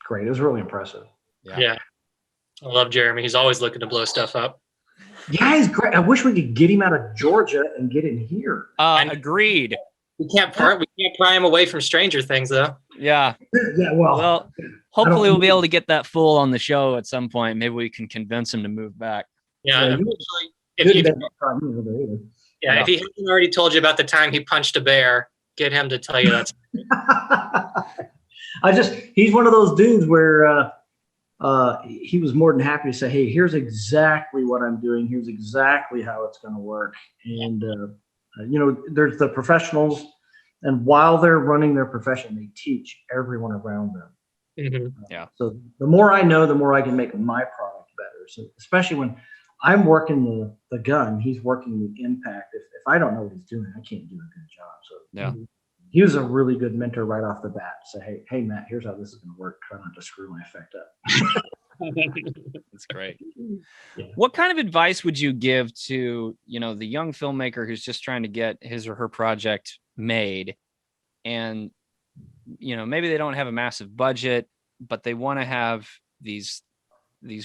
great. It was really impressive. Yeah. I love Jeremy. He's always looking to blow stuff up. Yeah, he's great. I wish we could get him out of Georgia and get him here. Agreed. We can't pry him away from Stranger Things, though. Yeah. Yeah. Well, hopefully we'll be able to get that fool on the show at some point. Maybe we can convince him to move back. Yeah. If he hasn't already told you about the time he punched a bear, get him to tell you that. he's one of those dudes where he was more than happy to say, hey, here's exactly what I'm doing. Here's exactly how it's going to work. And, you know, there's the professionals, and while they're running their profession, they teach everyone around them. Yeah. So the more I know, the more I can make my product better. So especially when I'm working the gun, he's working the impact. If I don't know what he's doing, I can't do a good job. So Yeah. He was a really good mentor right off the bat. Say, hey, Matt, here's how this is going to work. Try not to screw my effect up. That's great. Yeah. What kind of advice would you give to, you know, the young filmmaker who's just trying to get his or her project made, and, you know, maybe they don't have a massive budget, but they want to have these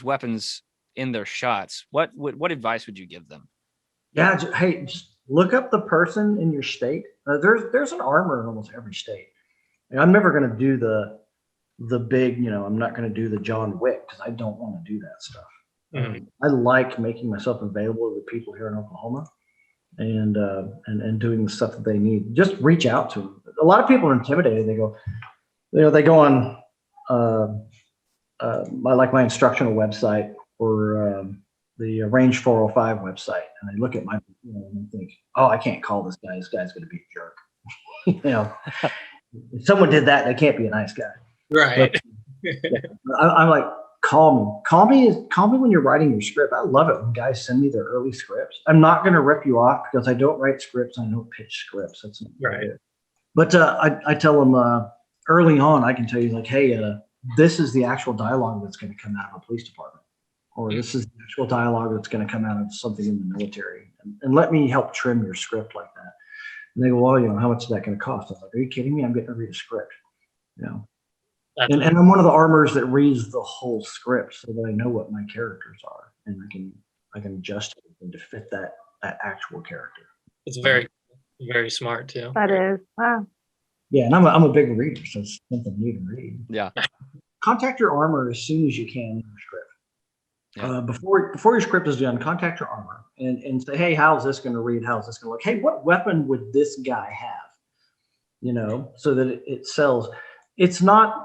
weapons in their shots? What advice would you give them? Yeah. Just look up the person in your state. There's an armor in almost every state. And I'm never going to do the big, you know, I'm not going to do the John Wick because I don't want to do that stuff. I like making myself available to the people here in Oklahoma, and doing the stuff that they need. Just reach out to them. A lot of people are intimidated. They go, you know, they go on my instructional website or the Range 405 website, and they look at my, you know, and think, oh, I can't call this guy. This guy's going to be a jerk. You know, if someone did that, they can't be a nice guy. Right. But, yeah, I'm like, call me when you're writing your script. I love it when guys send me their early scripts. I'm not going to rip you off because I don't write scripts. I don't pitch scripts. That's not right. But I tell them early on, I can tell you, like, hey, this is the actual dialogue that's going to come out of a police department, or this is the actual dialogue that's going to come out of something in the military, and let me help trim your script like that. And they go, well, you know, how much is that going to cost? I was like, are you kidding me? I'm getting to read a script, you know. And I'm one of the armors that reads the whole script so that I know what my characters are, and I can adjust it to fit that actual character. It's very, very smart too. That is, wow. Yeah, and I'm a big reader, so it's something new to read. Yeah. Contact your armor as soon as you can in your script. Yeah. Before your script is done, contact your armor and say, hey, how's this going to read? How's this going to look? Hey, what weapon would this guy have? You know, so that it sells. It's not.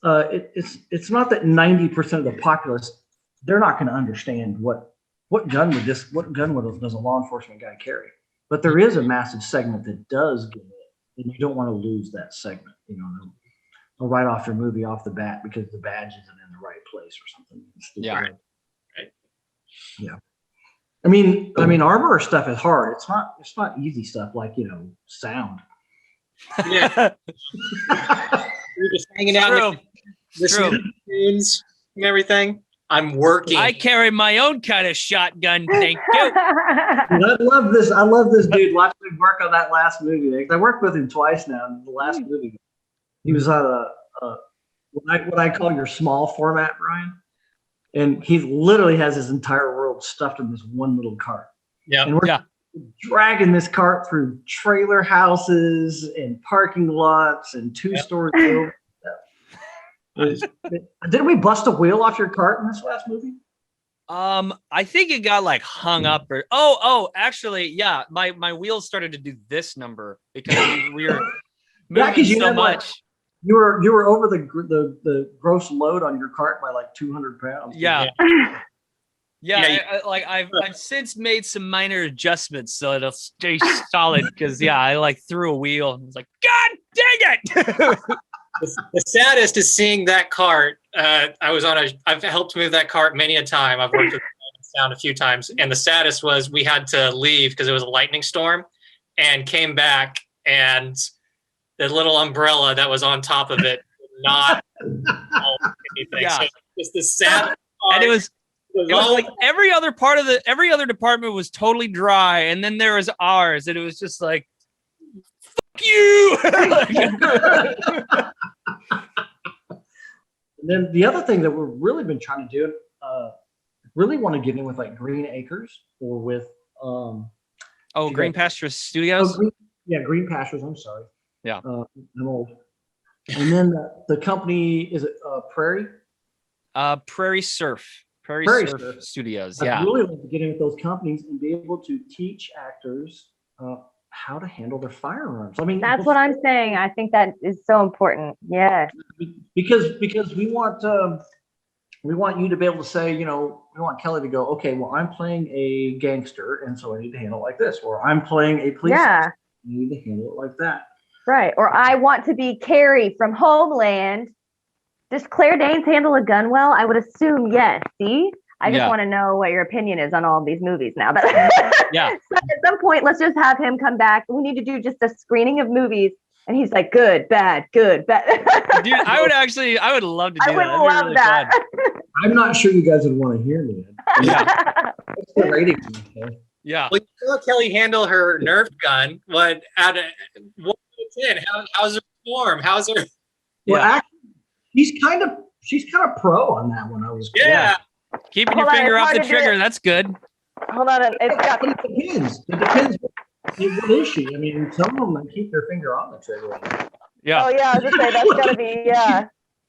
It's not that 90% of the populace, they're not going to understand what gun does a law enforcement guy carry. But there is a massive segment that does get it, and you don't want to lose that segment. You know, they'll write off your movie off the bat because the badge isn't in the right place or something. Yeah. Right. Yeah. I mean, armor stuff is hard. It's not easy stuff like, you know, sound. Yeah. You're just hanging out, listening to tunes and everything. I'm working. I carry my own kind of shotgun. Thank you. I love this dude. Watching him work on that last movie. I worked with him twice now. In the last movie, he was on what I call your small format, Brian. And he literally has his entire world stuffed in this one little cart. Yeah. And we're dragging this cart through trailer houses and parking lots and two-story buildings. Didn't we bust a wheel off your cart in this last movie? I think it got like hung up or actually, yeah, my wheels started to do this number because we were moving so much. You were over the gross load on your cart by like 200 pounds. Yeah. I've since made some minor adjustments so it'll stay solid because I like threw a wheel and was like, God dang it. The saddest is seeing that cart. I've helped move that cart many a time. I've worked with sound a few times, and the saddest was we had to leave because it was a lightning storm, and came back, and the little umbrella that was on top of it did not help anything. Yeah. So it's the saddest part. And it was like every other department was totally dry, and then there was ours, and it was just like, fuck you. And then the other thing that we've really been trying to do, really want to get in with like Green Acres or with Green Pastures Studios. Green Pastures. I'm sorry. Yeah. I'm old. And then the company is it Prairie? Prairie Surf Studios. I'd really like to get in with those companies and be able to teach actors how to handle their firearms. I mean, that's what I'm saying. I think that is so important. Yeah. Because we want We want you to be able to say, we want Kelly to go, okay, well, I'm playing a gangster, and so I need to handle it like this. Or I'm playing a police officer, I need to handle it like that. Right. Or I want to be Carrie from Homeland. Does Claire Danes handle a gun well? I would assume yes. See? I just want to know what your opinion is on all of these movies now. Yeah. So at some point, let's just have him come back. We need to do just a screening of movies. And he's like, good, bad, good, bad. Dude, I would love to do that. I would love really that. I'm not sure you guys would want to hear me. Yeah. What's the rating? Okay? Yeah. Well, you saw Kelly handle her Nerf gun. What out of 1 to 10? How's her form? How's her? Well, actually, she's kind of pro on that one. Keeping your finger off the trigger. That's good. Hold on. It depends. It depends. What is she? I mean, some of them keep their finger on the trigger. Yeah. Oh yeah, I was just saying that's gotta be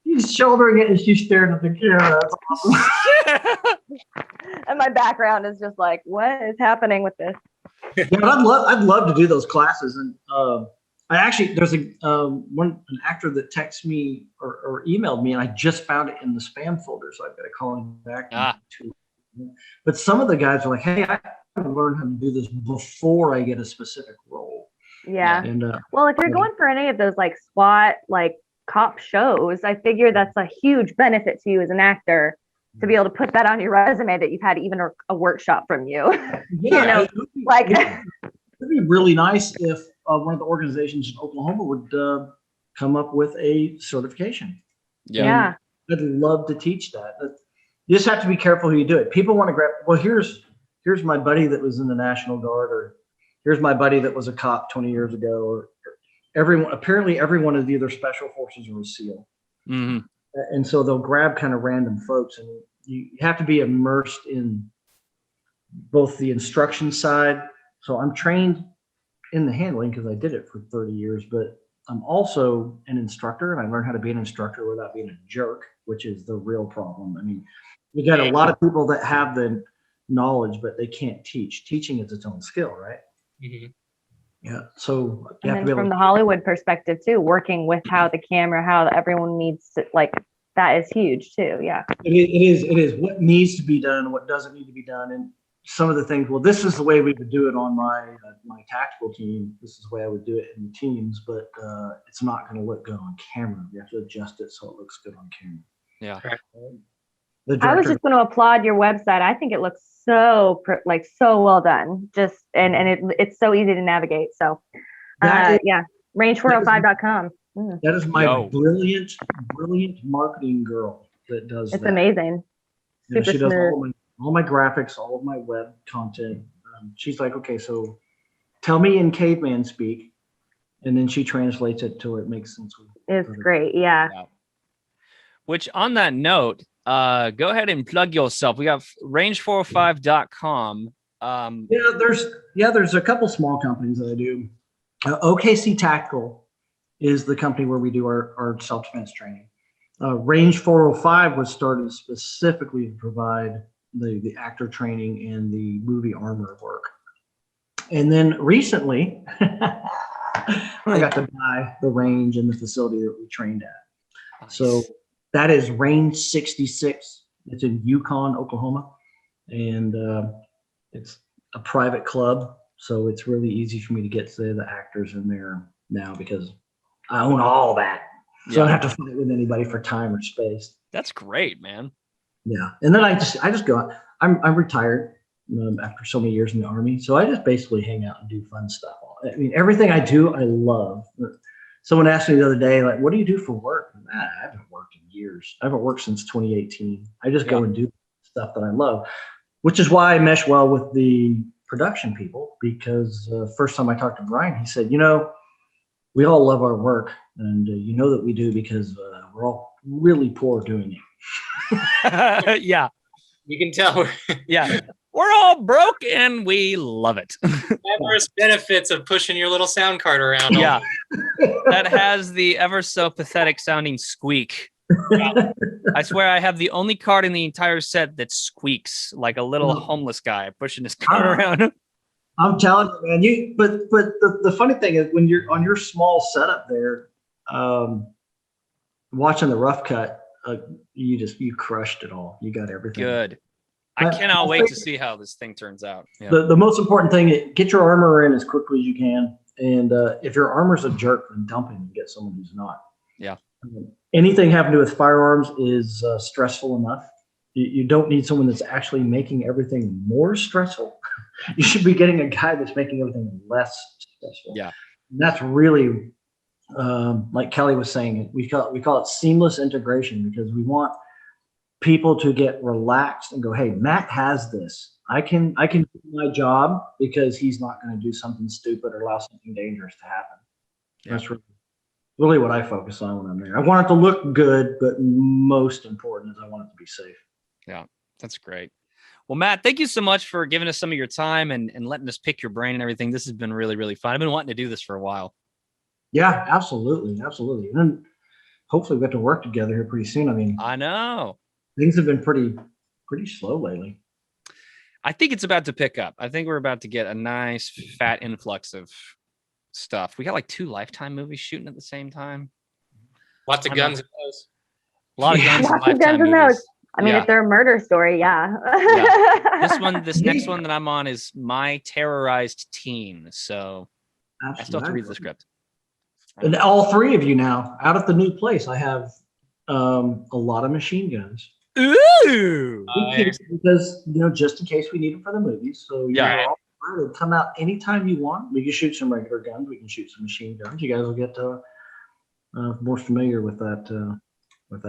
She's shouldering it and she's staring at the camera. That's awesome. And my background is just like, what is happening with this? Yeah, I'd love to do those classes. And there's an actor that texted me or emailed me, and I just found it in the spam folder, so I've got to call him back. But some of the guys are like, hey, I learn how to do this before I get a specific role. Yeah. And well, if you're going for any of those like SWAT, like cop shows, I figure that's a huge benefit to you as an actor to be able to put that on your resume that you've had even a workshop from you. It'd be really nice if one of the organizations in Oklahoma would come up with a certification. Yeah. I'd love to teach that. You just have to be careful who you do it. People want to grab, well, here's my buddy that was in the National Guard, or here's my buddy that was a cop 20 years ago, or apparently everyone is either special forces or a SEAL. Mm-hmm. And so they'll grab kind of random folks, and you have to be immersed in both the instruction side. So I'm trained in the handling because I did it for 30 years, but I'm also an instructor, and I learned how to be an instructor without being a jerk, which is the real problem. I mean, you got a lot of people that have the knowledge, but they can't teach. Teaching is its own skill, right? Mm-hmm. Yeah. So you and have to then be able from the Hollywood perspective too, working with how the camera, how everyone needs to, like, that is huge too. Yeah. It is what needs to be done, what doesn't need to be done. And some of the things, well, this is the way we would do it on my tactical team. This is the way I would do it in teams, but it's not going to look good on camera. You have to adjust it so it looks good on camera. Yeah. I was just going to applaud your website. I think it looks so well done. Just and it's so easy to navigate. So range405.com. That is my brilliant marketing girl that does it's that. amazing. Super she does all my graphics, all of my web content. She's like, okay, so tell me in caveman speak, and then she translates it to where it makes sense. It's great. Yeah. Which, on that note, go ahead and plug yourself. We got range405.com. There's a couple small companies that I do. OKC Tactical is the company where we do our self-defense training. Range 405 was started specifically to provide the actor training and the movie armor work. And then recently, I got to buy the range and the facility that we trained at. Nice. So that is Range 66. It's in Yukon, Oklahoma. And it's a private club. So it's really easy for me to get the actors in there now because I own all that. So I don't have to fight with anybody for time or space. That's great, man. Yeah. And then I just go, I'm retired after so many years in the Army. So I just basically hang out and do fun stuff. I mean, everything I do, I love. Someone asked me the other day, like, what do you do for work? I haven't worked in years. I haven't worked since 2018. I just go and do stuff that I love, which is why I mesh well with the production people, because first time I talked to Brian, he said, we all love our work, and you know that we do because we're all really poor doing it. Yeah. You can tell. Yeah. We're all broke and we love it. Adverse benefits of pushing your little sound card around. Yeah. That has the ever so pathetic sounding squeak. Yeah. I swear I have the only card in the entire set that squeaks like a little homeless guy pushing his card around. I'm telling you, man. But the funny thing is when you're on your small setup there, watching the rough cut, you crushed it all. You got everything. Good. I cannot wait to see how this thing turns out. Yeah. The most important thing, get your armor in as quickly as you can. And if your armor's a jerk, then dump him and get someone who's not. Yeah. Anything having to do with firearms is stressful enough. You don't need someone that's actually making everything more stressful. You should be getting a guy that's making everything less stressful. Yeah. And that's really, like Kelly was saying, we call it seamless integration, because we want people to get relaxed and go, hey, Matt has this. I can do my job because he's not going to do something stupid or allow something dangerous to happen. Yeah. That's really what I focus on when I'm there. I want it to look good, but most important is I want it to be safe. Yeah, that's great. Well, Matt, thank you so much for giving us some of your time and letting us pick your brain and everything. This has been really, really fun. I've been wanting to do this for a while. Yeah, absolutely. Absolutely. And then hopefully we get to work together here pretty soon. I mean, I know things have been pretty slow lately. I think it's about to pick up. I think we're about to get a nice fat influx of stuff. We got like 2 Lifetime movies shooting at the same time. Lots of guns in those. A lot of guns in Lots of Lifetime guns in movies. those. I mean, if they're a murder story, yeah. This next one that I'm on is My Terrorized Teen. So I still have to read the script. And all 3 of you now out at the new place, I have a lot of machine guns. Ooh! Because, just in case we need them for the movies. So you're all free to come out anytime you want. We can shoot some regular guns. We can shoot some machine guns. You guys will get more familiar with that.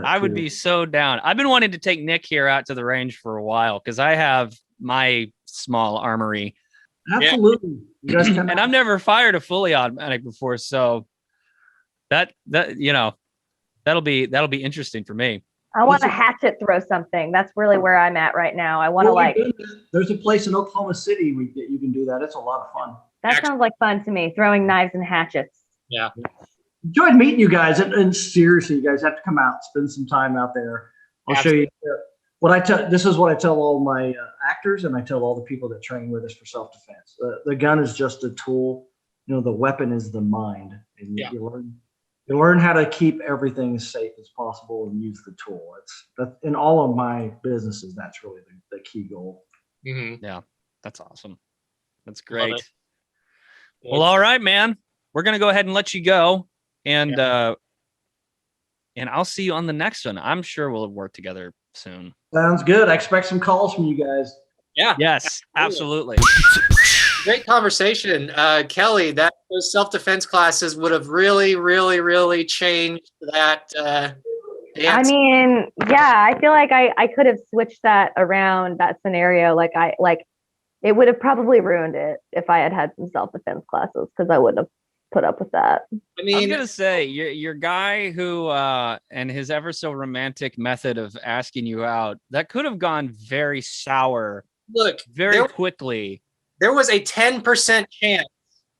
I would be so down. I've been wanting to take Nick here out to the range for a while because I have my small armory. Absolutely. You guys come and I've never fired a fully automatic before, so that'll be interesting for me. I want to hatchet throw something. That's really where I'm at right now. I want to There's a place in Oklahoma City that you can do that. It's a lot of fun. That sounds like fun to me. Throwing knives and hatchets. Yeah. Enjoyed meeting you guys, and seriously, you guys have to come out, spend some time out there. I'll show you this is what I tell all my actors, and I tell all the people that train with us for self-defense. The gun is just a tool. The weapon is the mind, and you learn how to keep everything as safe as possible and use the tool. That's in all of my businesses. That's really the key goal. Mm-hmm. Yeah, that's awesome. That's great. Well, all right, man. We're gonna go ahead and let you go. And I'll see you on the next one. I'm sure we'll work together soon. Sounds good. I expect some calls from you guys. Yeah. Yes, absolutely. Great conversation. Kelly, those self-defense classes would have really, really, really changed that dance. I mean, yeah, I feel like I could have switched that around, that scenario. It would have probably ruined it if I had some self-defense classes, because I wouldn't have put up with that. I mean, I was gonna say your guy who and his ever so romantic method of asking you out, that could have gone very sour. Look, very quickly. There was a 10% chance.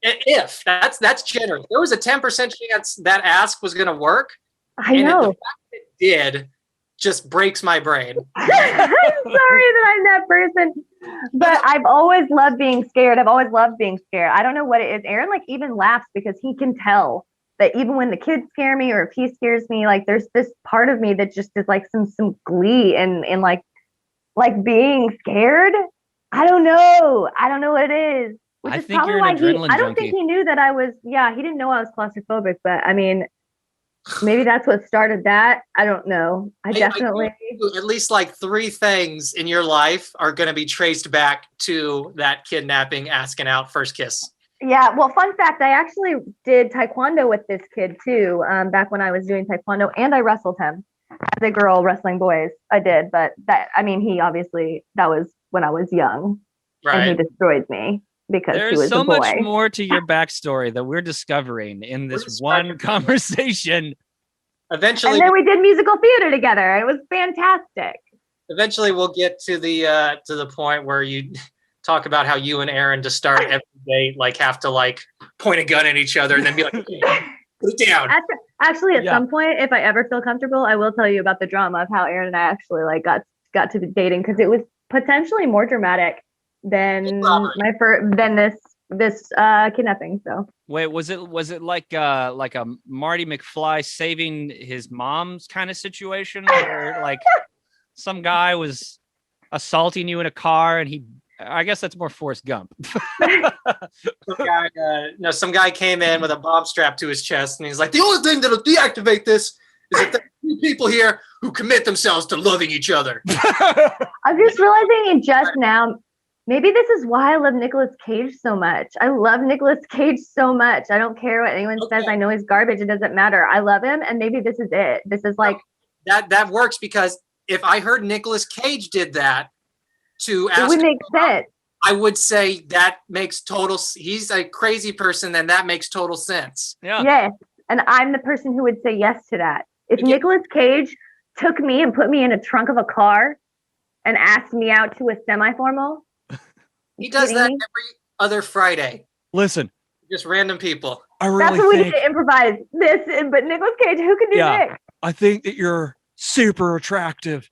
If that's generous, there was a 10% chance that ask was gonna work. I know. The fact that it did just breaks my brain. I'm sorry that I'm that person, but I've always loved being scared. I don't know what it is. Aaron even laughs because he can tell that even when the kids scare me or if he scares me, there's this part of me that just is some glee in being scared. I don't know what it is. Which is think you're an adrenaline I don't junkie. think he knew that I was. Yeah, he didn't know I was claustrophobic, but I mean, maybe that's what started that. I don't know. I definitely at least 3 things in your life are going to be traced back to that kidnapping, asking out, first kiss. Yeah. Well, fun fact, I actually did taekwondo with this kid too. Back when I was doing taekwondo, and I wrestled him as a girl wrestling boys. I did, but he obviously, that was when I was young, right? And he destroyed me because he was so a boy. much more to your backstory that we're discovering in this one conversation. Eventually, and then we did musical theater together. It was fantastic. Eventually, we'll get to the point where you talk about how you and Aaron to start every day have to point a gun at each other and then be like, okay, put it down. Actually, at some point, if I ever feel comfortable, I will tell you about the drama of how Aaron and I actually got to dating, because it was potentially more dramatic than this this kidnapping. So wait, was it like a Marty McFly saving his mom's kind of situation, where like some guy was assaulting you in a car and I guess that's more Forrest Gump. Some guy came in with a bomb strapped to his chest, and he's like, the only thing that'll deactivate this is that there are two people here who commit themselves to loving each other. I'm just realizing just now, maybe this is why I love Nicolas Cage so much. I love Nicolas Cage so much. I don't care what anyone says. I know he's garbage. It doesn't matter. I love him, and maybe this is it. This is like that works, because if I heard Nicolas Cage did that to ask, it would make sense. I would say that makes he's a crazy person, then that makes total sense. Yeah. Yes. And I'm the person who would say yes to that. If Nicolas Cage took me and put me in a trunk of a car and asked me out to a semi-formal. He does that every other Friday. Listen. Just random people. That's what we need to improvise this. But Nicolas Cage, who can do Nick? I think that you're super attractive.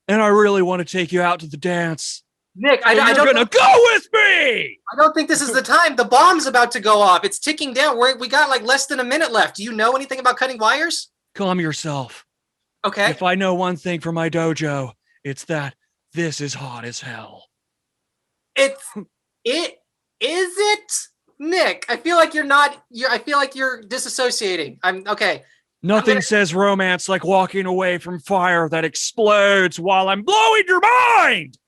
And I really want to take you out to the dance. Nick, you're gonna go with me. I don't think this is the time. The bomb's about to go off. It's ticking down. We got like less than a minute left. Do you know anything about cutting wires? Calm yourself. Okay. If I know one thing from my dojo, it's that this is hot as hell. Is it, Nick? I feel like I feel like you're disassociating. I'm okay. Nothing says romance like walking away from fire that explodes while I'm blowing your mind.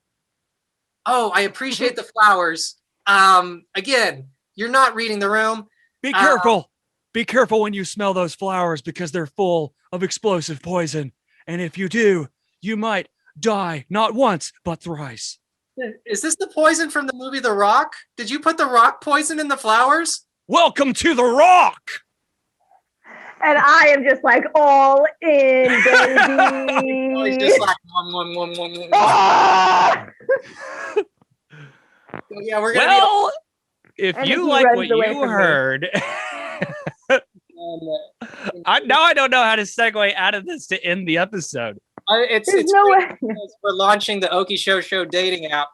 Oh, I appreciate the flowers. Again, you're not reading the room. Be careful. Be careful when you smell those flowers, because they're full of explosive poison. And if you do, you might die not once, but thrice. Is this the poison from the movie The Rock? Did you put the rock poison in the flowers? Welcome to The Rock. And I am just like all in, baby. He's just like, yeah, we're gonna. Well, if you like what you heard, I don't know how to segue out of this to end the episode. It's no way. We're launching the Okie Show dating app.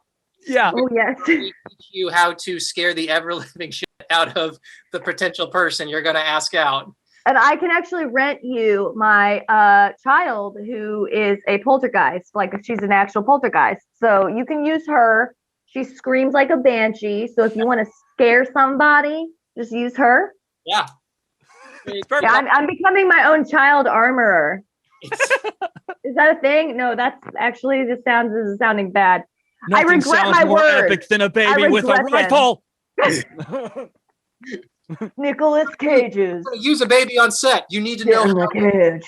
Yeah. Oh yes. We teach you how to scare the ever living shit out of the potential person you're going to ask out. And I can actually rent you my child who is a poltergeist. Like she's an actual poltergeist. So you can use her. She screams like a banshee. So if you want to scare somebody, just use her. Yeah. Yeah, I'm becoming my own child armorer. Is that a thing? No, that's actually this is sounding bad. Nothing I regret sounds my more word. epic than a baby with a rifle. Nicolas Cage's. Use a baby on set. You need to know. Cage.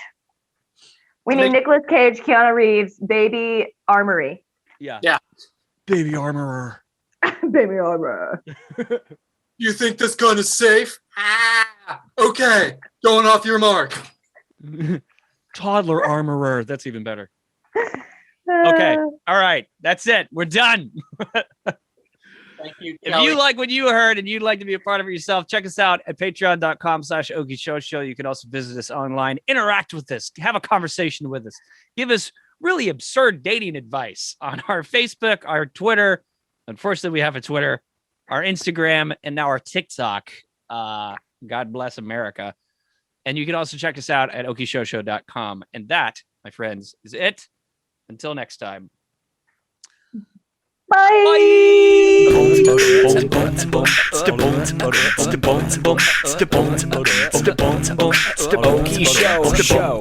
We need Nicolas Cage, Keanu Reeves, baby armory. Yeah. Baby armorer. Baby armorer. You think this gun is safe? Okay. Going off your mark. Toddler armorer. That's even better. Okay. All right. That's it. We're done. Thank you, if you like what you heard and you'd like to be a part of it yourself, check us out at patreon.com/OkieShowShow. You can also visit us online, interact with us, have a conversation with us, give us really absurd dating advice on our Facebook, our Twitter. Unfortunately, we have a Twitter, our Instagram, and now our TikTok. God bless America. And you can also check us out at okieshowshow.com. And that, my friends, is it. Until next time. Bye.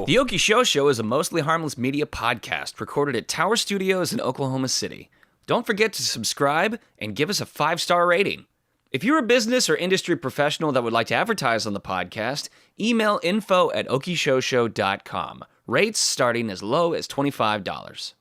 The Okie Show Show is a mostly harmless media podcast recorded at Tower Studios in Oklahoma City. Don't forget to subscribe and give us a 5-star rating. If you're a business or industry professional that would like to advertise on the podcast, email info@okieshowshow.com. Rates starting as low as $25.